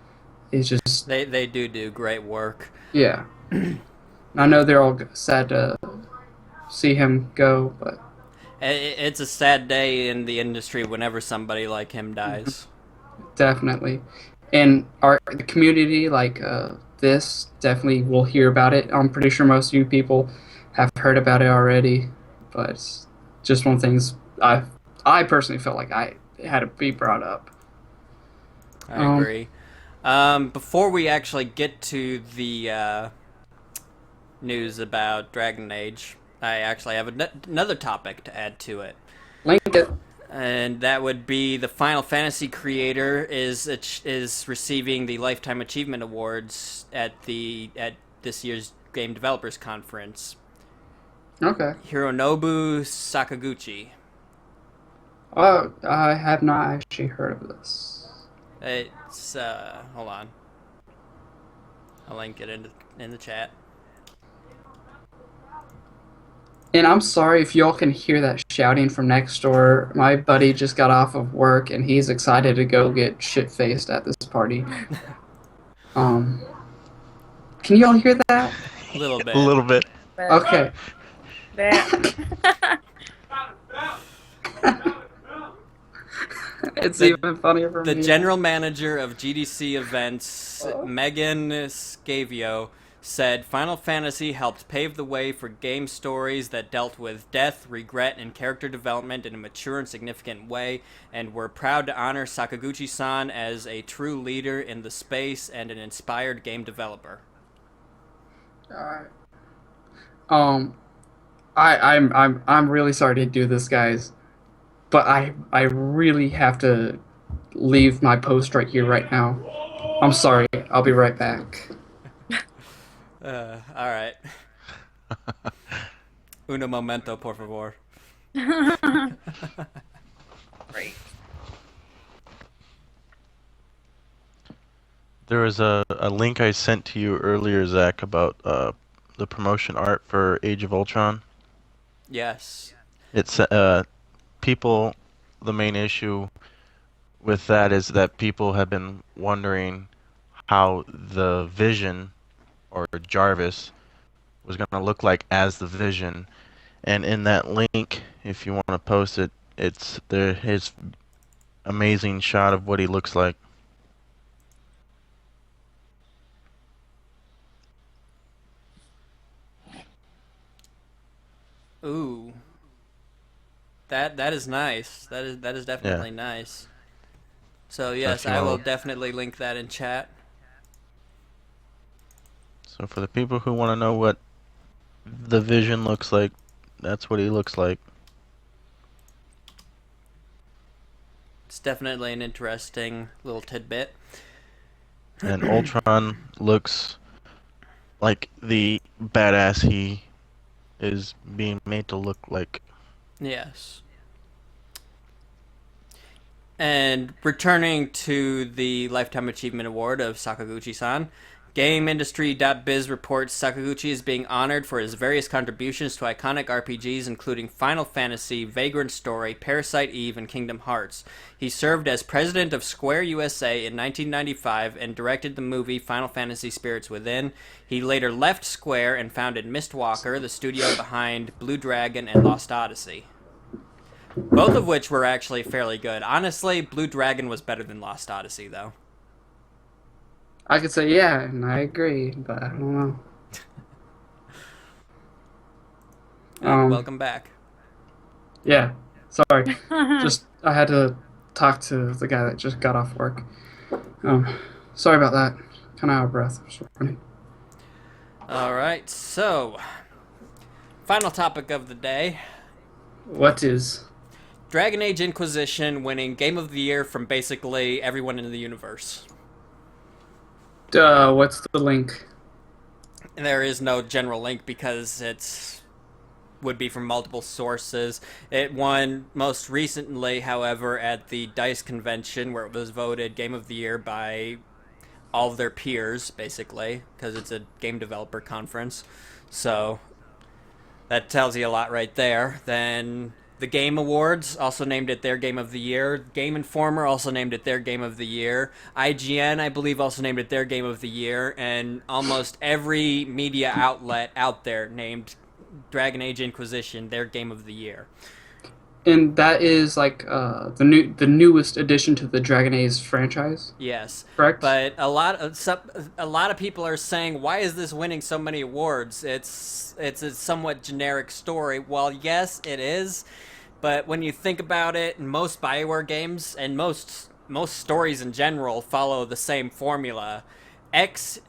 it's just They do great work. yeah. I know they're all sad to see him go, but It's a sad day in the industry whenever somebody like him dies. definitely. And the community like this definitely will hear about it. I'm pretty sure most of you people have heard about it already, but it's just one of the things I personally felt like I had to be brought up. I Um, agree. Before we actually get to the news about Dragon Age, I actually have another topic to add to it. Link it. And that would be the Final Fantasy creator is receiving the Lifetime Achievement Awards at this year's Game Developers Conference. Okay. Hironobu Sakaguchi. I have not actually heard of this. It's hold on, I'll link it in the chat. And I'm sorry if y'all can hear that shouting from next door. My buddy just got off of work and he's excited to go get shit faced at this party. Um, can y'all hear that? A little A bit. little bit. but Okay. that. It's The- even funnier for The me. general manager of GDC events, Megan Scavio, said Final Fantasy helped pave the way for game stories that dealt with death, regret, and character development in a mature and significant way, and we're proud to honor Sakaguchi-san as a true leader in the space and an inspired game developer. Alright. Um, I'm really sorry to do this, guys, but I really have to leave my post right here, right now. I'm sorry. I'll be right back. All right. Uno momento, por favor. Great. There was a link I sent to you earlier, Zach, about the promotion art for Age of Ultron. Yes. It's people the main issue with that is that people have been wondering how the Vision or Jarvis was going to look like as the Vision. And in that link, if you want to post it, it's there his amazing shot of what he looks like. Ooh, that is nice. That is Yeah. definitely nice. So So yes, if you I will want to, definitely link that in chat. so for the people who want to know what the Vision looks like, that's what he looks like. It's definitely an interesting little tidbit. And Ultron looks like the badass he is being made to look like. Yes. And returning to the Lifetime Achievement Award of Sakaguchi-san, GameIndustry.biz reports Sakaguchi is being honored for his various contributions to iconic RPGs, including Final Fantasy, Vagrant Story, Parasite Eve, and Kingdom Hearts. He served as president of Square USA in 1995 and directed the movie Final Fantasy Spirits Within. He later left Square and founded Mistwalker, the studio behind Blue Dragon and Lost Odyssey. Both of which were actually fairly good. Honestly, Blue Dragon was better than Lost Odyssey, though. I could say yeah, and I agree, but I don't know. And welcome back. Yeah. Sorry. Just I had to talk to the guy that just got off work. Sorry about that. Kind of out of breath. All right, so final topic of the day: What is? Dragon Age Inquisition winning Game of the Year from basically everyone in the universe. What's the link? There is no general link because it's would be from multiple sources. It won most recently, however, at the DICE convention, where it was voted Game of the Year by all of their peers, basically, because it's a game developer conference. So that tells you a lot right there. Then the Game Awards also named it their Game of the Year. Game Informer also named it their Game of the Year. IGN, I believe, also named it their Game of the Year. And almost every media outlet out there named Dragon Age Inquisition their Game of the Year. And that is like the newest addition to the Dragon Age franchise. Yes, Correct. but a lot of people are saying, why is this winning so many awards? It's a somewhat generic story. Well, yes, it is, but when you think about it, most BioWare games and most stories in general follow the same formula. X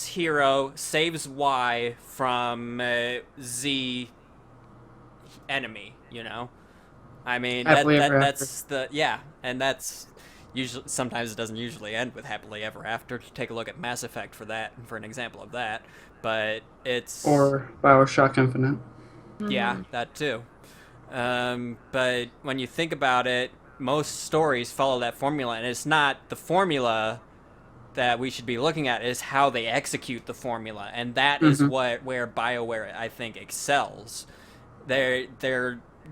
hero saves Y from Z enemy. You know. I mean Happily ever after. that's the yeah, and that's usually sometimes it doesn't usually end with happily ever after. Take a look at Mass Effect for that, for an example of that. But it's Or Bioshock Infinite. yeah, that too. But when you think about it, most stories follow that formula, and it's not the formula that we should be looking at; is how they execute the formula, and that is where BioWare I think excels. They're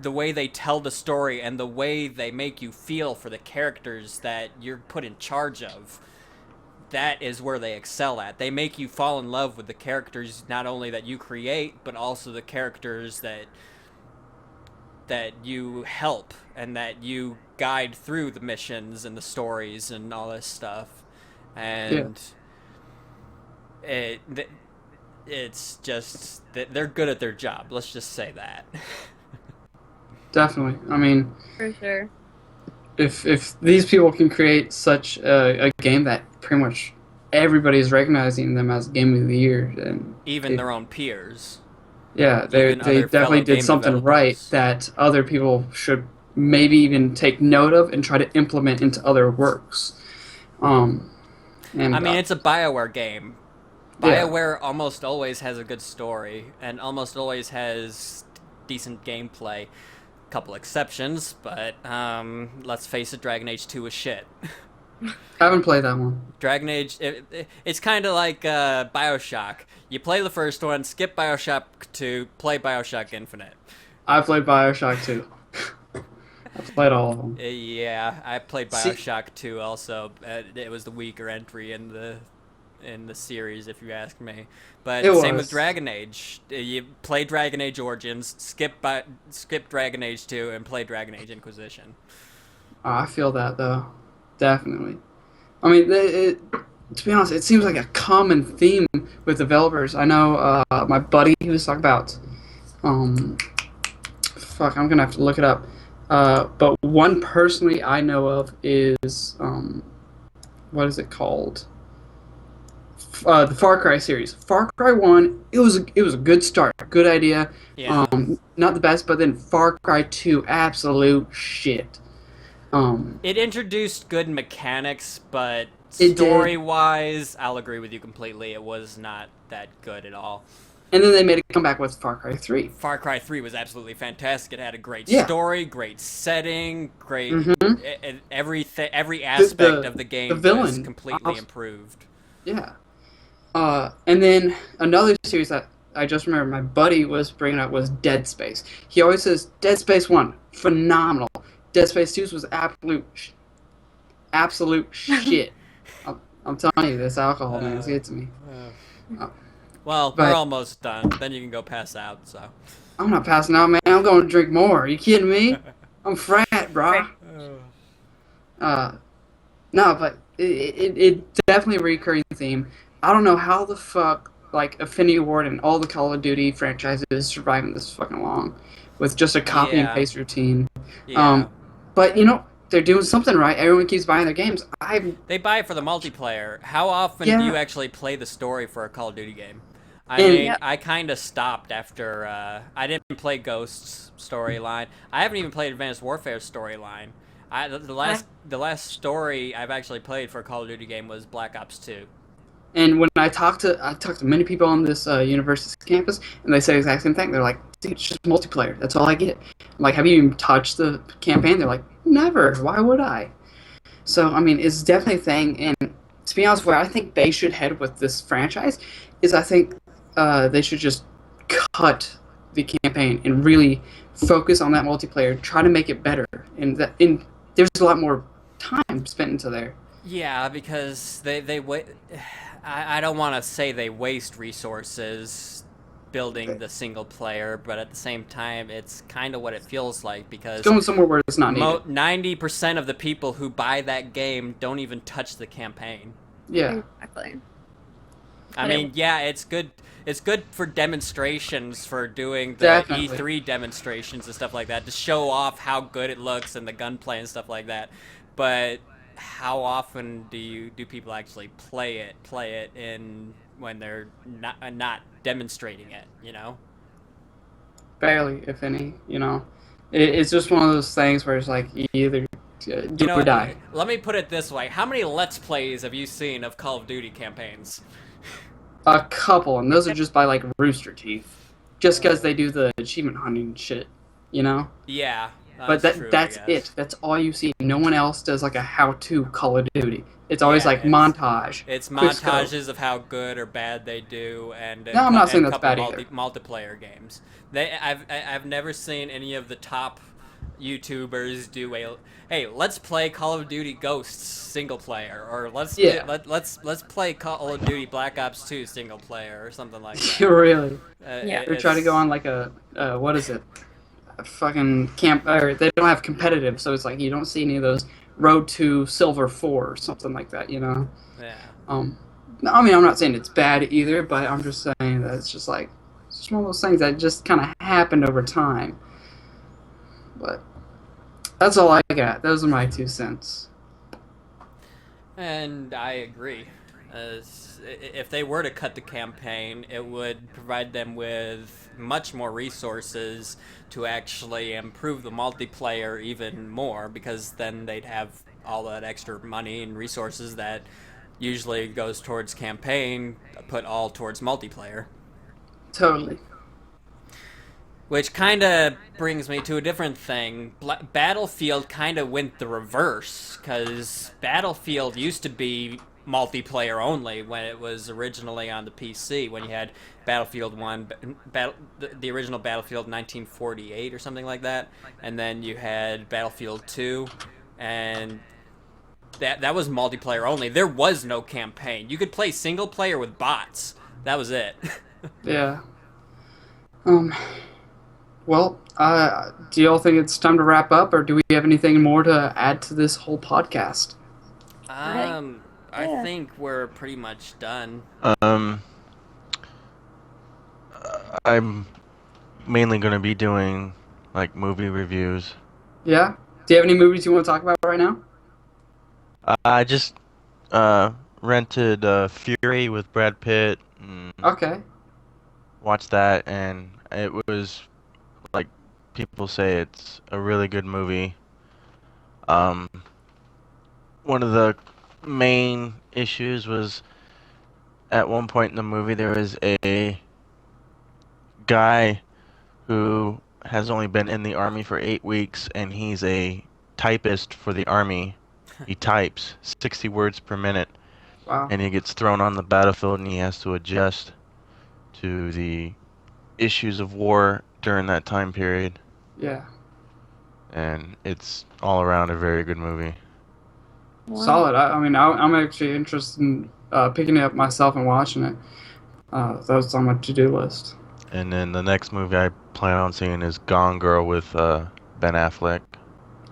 the way they tell the story and the way they make you feel for the characters that you're put in charge of. That is where they excel at. They make you fall in love with the characters not only that you create, but also the characters that you help and that you guide through the missions and the stories and all this stuff. And it's just they're good at their job. Let's just say that. Definitely. I mean, For sure. if these people can create such a game that pretty much everybody's recognizing them as Game of the Year, and Even their own peers. yeah, they Even other definitely fellow did game something right developers. that other people should maybe even take note of and try to implement into other works. And I mean, it's a BioWare game. yeah, BioWare almost always has a good story and almost always has decent gameplay. Couple exceptions, but let's face it, Dragon Age 2 is shit. I haven't played that one. Dragon Age, it's kind of like Bioshock. You play the first one, skip Bioshock 2, play Bioshock Infinite. I played Bioshock too. I played all of them. Yeah, I played See, Bioshock 2 also. It was the weaker entry in the series, if you ask me. it But same with was. Dragon Age. You play Dragon Age Origins, skip Dragon Age 2, and play Dragon Age Inquisition. I feel that though, definitely. I mean, to be honest, it seems like a common theme with developers. I know my buddy he was talking about. Um, fuck, I'm gonna have to look it up. But one personally I know of is what is it called? The Far Cry series. Far Cry One, it was a good start, good idea. Yeah. Not the best, but then Far Cry Two, absolute shit. Um, It introduced good mechanics, but it did, story-wise, I'll agree with you completely. It was not that good at all. and then they made a comeback with Far Cry Three. Far Cry 3 was absolutely fantastic. It had a great Yeah. story, great setting, great Mm-hmm. every The aspect the of the the game was villain, completely improved. yeah. And then another series that I just remember my buddy was bringing up was Dead Space. He always says Dead Space 1, phenomenal. Dead Space 2 was absolute shit. I'm telling you, this alcohol, man, it's getting to me. Uh, Well, we're but almost done. Then you can go pass out. So. I'm not passing out, man. I'm going to drink more. Are you kidding me? I'm frat, brah. Uh, no, but it definitely a recurring theme. I don't know how the fuck like Affinity Award and all the Call of Duty franchises surviving this fucking long with just a copy and Yeah, paste routine. yeah. Um, but they're doing something right. Everyone keeps buying their games. They buy it for the multiplayer. How often do Yeah, you actually play the story for a Call of Duty game? I and mean, Yep. I kind of stopped after I didn't play Ghosts storyline. I haven't even played Advanced Warfare storyline. I, The last story I've actually played for a Call of Duty game was Black Ops 2. when I talk to many people on this university campus, and they say the exact same thing. They're like, "Dude, it's just multiplayer. That's all I get." I'm like, "Have you even touched the campaign?" They're like, "Never. Why would I?" So I mean, it's definitely a thing. And to be honest, where I think they should head with this franchise is I think they should just cut the campaign and really focus on that multiplayer. Try to make it better, and there's a lot more time spent into there. Yeah, because I don't want to say they waste resources building the single player, but at the same time, it's kind of what it feels like It's because going somewhere where it's not needed. 90% of the people who buy that game don't even touch the campaign. Yeah, exactly. I And it, mean, yeah, it's good. It's good for demonstrations, for doing the definitely. E3 demonstrations and stuff like that, to show off how good it looks and the gunplay and stuff like that. But how often do people actually play it in when they're not demonstrating it? You know? Barely, if any. It's just one of those things where it's like you either You do know, or die. let me put it this way: how many Let's Plays have you seen of Call of Duty campaigns? A couple, and those are just by like Rooster Teeth, just because they do the achievement hunting shit, you know. Yeah, But that's true, I that's it. guess. That's all you see. No one else does like a how-to Call of Duty. It's always Yeah, like montage, it's quick scope. montages of how good or bad they do, and No, I'm not and saying a that's couple bad either. multiplayer games. I've never seen any of the top YouTubers do a hey, let's play Call of Duty Ghosts single player, or Yeah, let's play Call of Duty Black Ops 2 single player or something like that. really. yeah. Or try to go It's on like a what is it? A fucking camp, or they don't have competitive, so it's like you don't see any of those Road to Silver 4 or something like that, you know. yeah. Um, no, I mean, I'm not saying it's bad either, but I'm just saying that it's just like it's just one of those things that just kind of happened over time. But that's all I got. Those are my 2 cents. And I agree. If they were to cut the campaign, it would provide them with much more resources to actually improve the multiplayer even more, because then they'd have all that extra money and resources that usually goes towards campaign, put all towards multiplayer. Totally. Which kind of brings me to a different thing. Battlefield kind of went the reverse, because Battlefield used to be multiplayer only when it was originally on the PC. When you had Battlefield One, the original Battlefield 1948 or something like that, and then you had Battlefield Two, and that was multiplayer only. There was no campaign. You could play single player with bots. That was it. Yeah. Um. Well, do y'all think it's time to wrap up, or do we have anything more to add to this whole podcast? um, I Yeah. think we're pretty much done. Um, I'm mainly gonna be doing like movie reviews. Yeah. Do you have any movies you want to talk about right now? I just uh rented Fury with Brad Pitt and Okay. watched that, and it was like people say it's a really good movie. Um, one of the main issues was at one point in the movie there was a guy who has only been in the army for 8 weeks, and he's a typist for the army. He types 60 words per minute, Wow. and he gets thrown on the battlefield, and he has to adjust to the issues of war during that time period. Yeah. And it's all around a very good movie. Wow. Solid. I'm actually interested in picking it up myself and watching it. That was on my to-do list. And then the next movie I plan on seeing is Gone Girl with Ben Affleck.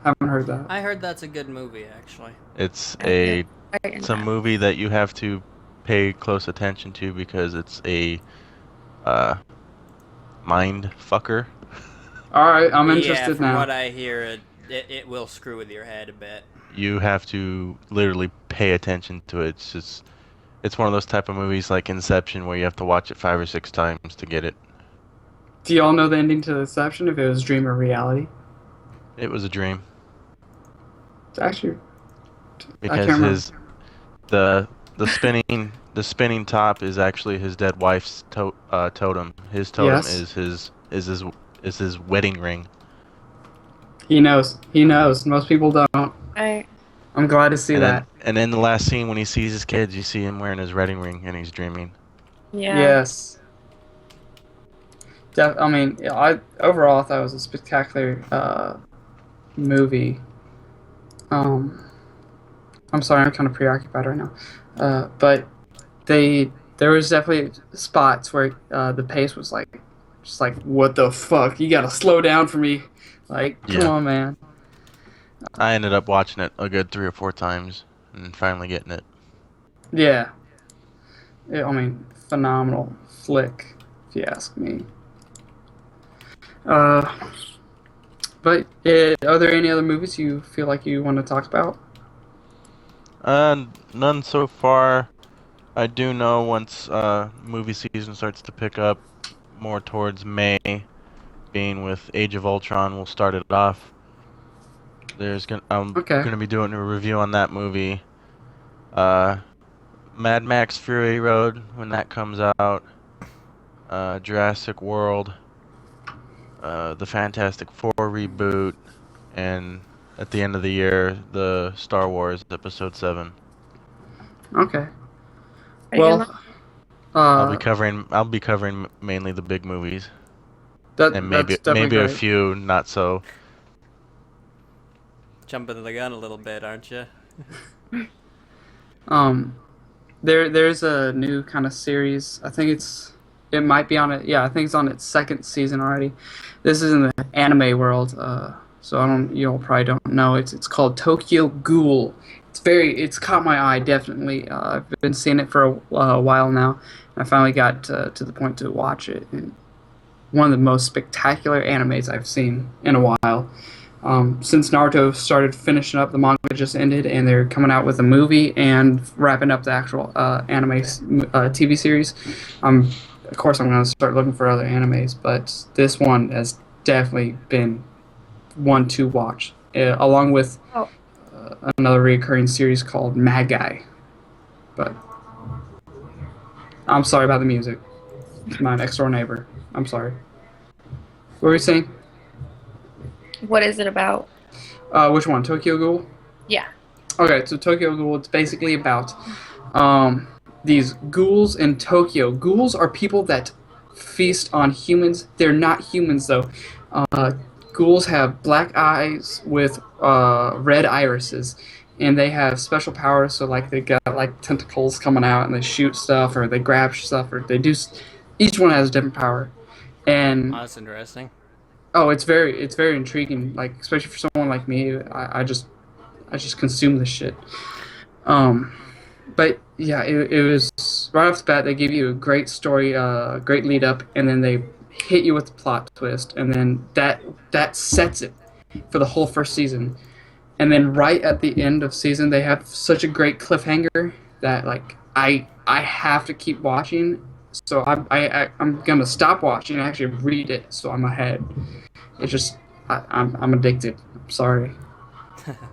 Haven't heard that. I heard that's a good movie, actually. It's Okay. a Right in it's a that. movie that you have to pay close attention to because it's a mind fucker. All right, I'm Yeah, interested from now. what I hear, it will screw with your head a bit. You have to literally pay attention to it. It's one of those type of movies like Inception where you have to watch it 5 or 6 times to get it. Do y'all know the ending to Inception? If it was dream or reality? It was a dream It's actually, I because can't remember. his the spinning top is actually his dead wife's totem. His totem Yes. is his wedding ring. He knows. He knows. Most people don't. Right. I'm glad to see And that. then in the last scene when he sees his kids, you see him wearing his wedding ring and he's dreaming. Yeah. Yes. Overall I thought it was a spectacular movie. I'm sorry, I'm kind of preoccupied right now. But there was definitely spots where the pace was like, just like, what the fuck? You gotta slow down for me. Like, come Yeah. on, man. I ended up watching it a good 3 or 4 times and finally getting it. Yeah. Phenomenal flick, if you ask me. Uh, but are there any other movies you feel like you want to talk about? None so far. I do know once movie season starts to pick up more towards May, being with Age of Ultron, we'll start it off. I'm Okay. gonna be doing a review on that movie. Mad Max Fury Road when that comes out. Jurassic World. The Fantastic Four reboot, and at the end of the year, the Star Wars Episode 7. Okay. Are you gonna- Well, I'll be covering mainly the big movies, and that's definitely maybe a great. few not so. Jumping the gun a little bit, aren't you? Um, there's a new kind of series. It might be on it. Yeah, I think it's on its second season already. This is in the anime world. So you'll probably don't know. It's called Tokyo Ghoul. It's caught my eye definitely. I've been seeing it for a while now. I finally got to the point to watch it. And one of the most spectacular animes I've seen in a while. Since Naruto started finishing up, the manga just ended, and they're coming out with a movie and wrapping up the actual anime TV series. Of course, I'm going to start looking for other animes, but this one has definitely been one to watch, along with Oh. another recurring series called Magi. But I'm sorry about the music. It's my next door neighbor. I'm sorry. What were you saying? What is it about? Which one? Tokyo Ghoul? Yeah. Okay, so Tokyo Ghoul, it's basically about these ghouls in Tokyo. Ghouls are people that feast on humans. They're not humans though. Uh, ghouls have black eyes with red irises, and they have special powers. So like they got like tentacles coming out, and they shoot stuff, or they grab stuff, or they do. Each one has a different power, Oh, and that's interesting. oh, it's very intriguing. Like especially for someone like me, I just consume this shit. Um, but yeah, it was right off the bat. They give you a great story, great lead up, and then they hit you with the plot twist, and then that sets it for the whole first season. And then right at the end of season, they have such a great cliffhanger that like I have to keep watching. So I'm gonna stop watching and actually read it so I'm ahead. It's just I'm addicted. I'm sorry.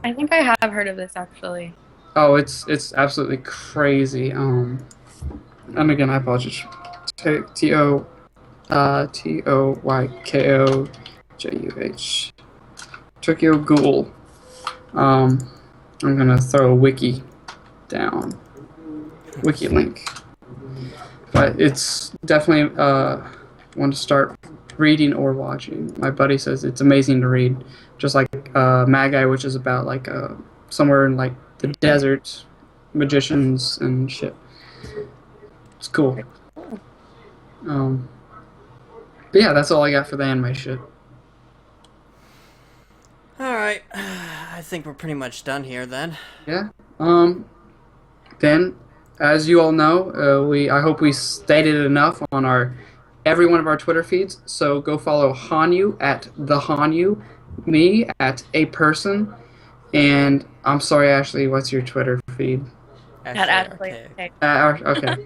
I think I have heard of this actually. Oh, it's absolutely crazy. And again, I apologize. Toykojuh. Tokyo Ghoul. I'm gonna throw a wiki down. Wiki link. But it's definitely one to start reading or watching. My buddy says it's amazing to read. Just like Magi, which is about like somewhere in like the desert, magicians and shit. It's cool. Um, but yeah, that's all I got for the anime shit. All right, I think we're pretty much done here then. Yeah. Then, as you all know, I hope we stated it enough on our every one of our Twitter feeds. So go follow Hanyu at the Hanyu, me at a person, and I'm sorry, Ashley. What's your Twitter feed? At Ashley Ashley. Archaic. Okay.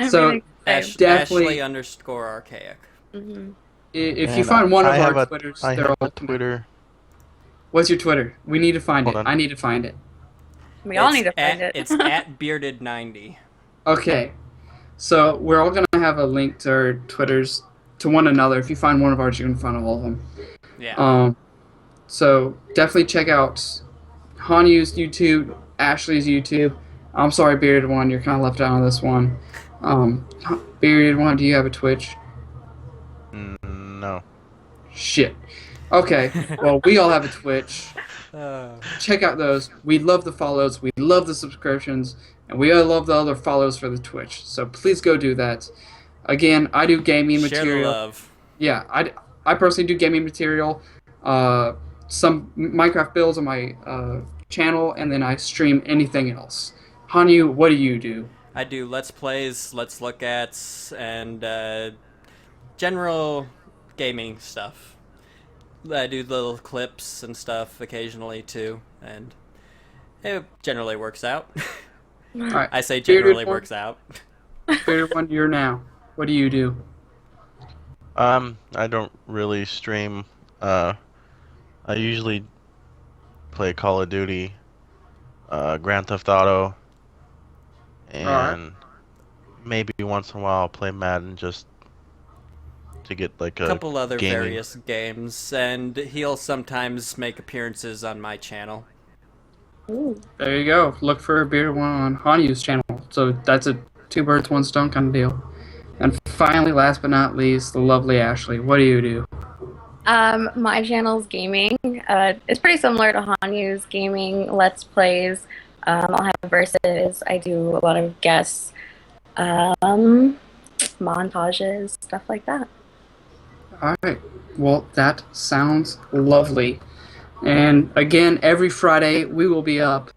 So Everything's the same. definitely, Ashley underscore archaic. Mhm. if you And find one of I have our a Twitters, I they're have all. a Twitter. What's your Twitter? We need to find Hold it. on. I need to find it. We all need to find it. It's at bearded90. Okay. So we're all gonna have a link to our Twitters to one another. If you find one of ours, you can find all of them. Yeah. So definitely check out Hanyu's YouTube, Ashley's YouTube. I'm sorry, Bearded One, you're kind of left out on this one. Bearded One, do you have a Twitch? No. Shit. Okay, well, we all have a Twitch. Uh, Check out those. We love the follows, we love the subscriptions, and we all love the other follows for the Twitch. So please go do that. Again, I do gaming share the material. love. Yeah, I personally do gaming material. Some Minecraft builds on my channel, and then I stream anything else. Hanyu, what do you do? I do let's plays, let's look at, and general gaming stuff. I do little clips and stuff occasionally too, and it generally works out. All right, I say Bearded generally One, works out. Bearded One, you're now. What do you do? I don't really stream. I usually play Call of Duty, Grand Theft Auto, Alright. and maybe once in a while I'll play Madden just to get like A a couple other gaming. various games, and he'll sometimes make appearances on my channel. Ooh. There you go. Look for Bearded One on Hanyu's channel. So that's a two birds, one stone kind of deal. And finally, last but not least, the lovely Ashley. What do you do? My channel's gaming. It's pretty similar to Hanyu's gaming let's plays. I'll have verses. I do a lot of guests, montages, stuff like that. Alright. Well, that sounds lovely. And again, every Friday we will be up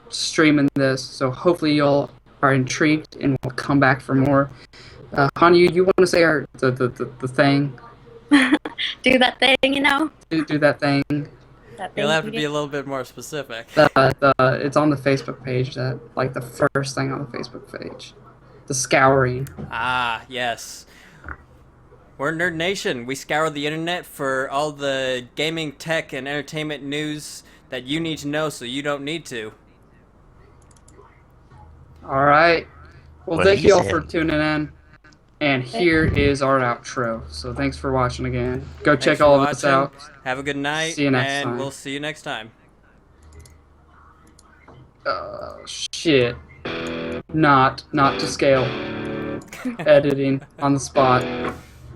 streaming this. So hopefully y'all are intrigued and will come back for more. Hanyu, you want to say the thing? Do that thing, you know? Do that thing. That You'll thing have to you be do. a little bit more specific. It's on the Facebook page. That like the first thing on the Facebook page. The scouring. Ah, yes. We're Nerd Nation. We scour the internet for all the gaming, tech, and entertainment news that you need to know so you don't need to. All right. Well, What thank he you all for said. tuning in. And here is our outro. So thanks for watching again. Go Thanks check for all of us watching. out. Have a good night, See you next and time. we'll see you next time. Shit. Not to scale. Editing on the spot.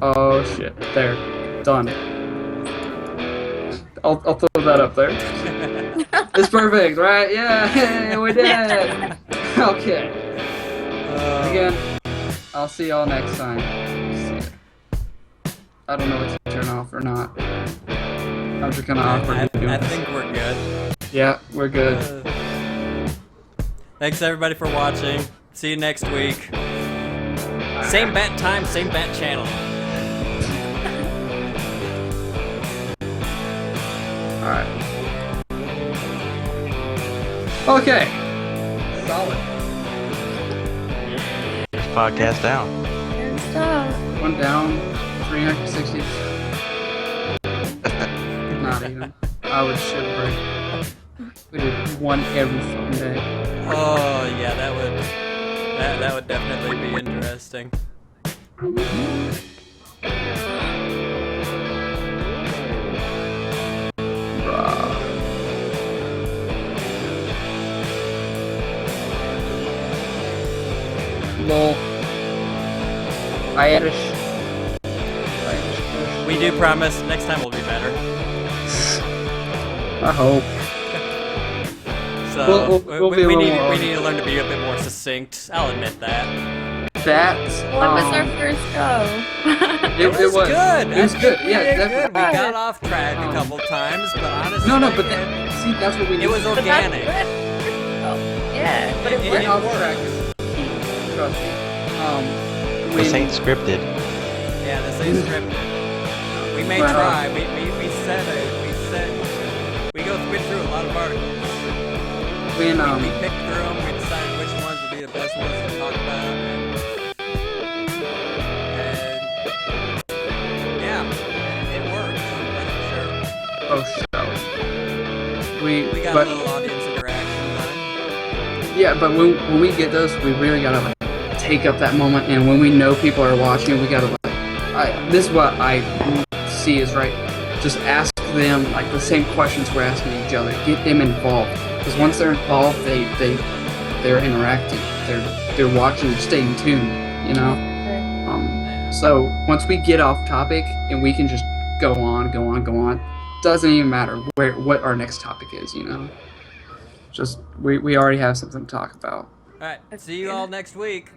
Oh shit! There, done. I'll throw that up there. It's perfect, right? Yeah, we did it. Okay. Again, I'll see y'all next time. I don't know what to turn off or not. I'm just kind of awkward. I think we're good. Yeah, we're good. Thanks everybody for watching. See you next week. Same bat time, same bat channel. Alright. Okay. Solid. Podcast down. Good stuff. One down, 360. Not even. I would shit break. We did one every fucking day. Oh yeah, that would definitely be interesting. Lol. Irish. We do promise next time will be better. I hope. So We'll we be a little need more we need to learn to be a bit more succinct. I'll admit that. That's. Well, it was our first go. It was good. It was good. We Yeah, did definitely. good. We got off track a couple times, but honestly, No, but see, that's what we need. it was But that's organic. good. Oh, yeah, but it It- worked. Off track is key. Trust me. This when- ain't scripted. Yeah, this ain't scripted. We may Right on. try. We said we go through a lot of articles. when We picked through them. We decided which ones would be the best ones to talk about. And yeah, it worked. That's for oh sure. We got but a little audience interaction done. yeah, but when we get those, we really gotta like take up that moment, and when we know people are watching, we gotta like. This is what I see is right. Just ask them like the same questions we're asking each other. Get them involved, because once they're involved, they're interacting. They're watching and staying tuned. You know. So once we get off topic and we can just go on, doesn't even matter what our next topic is. You know. Just we already have something to talk about. All right. See you all next week.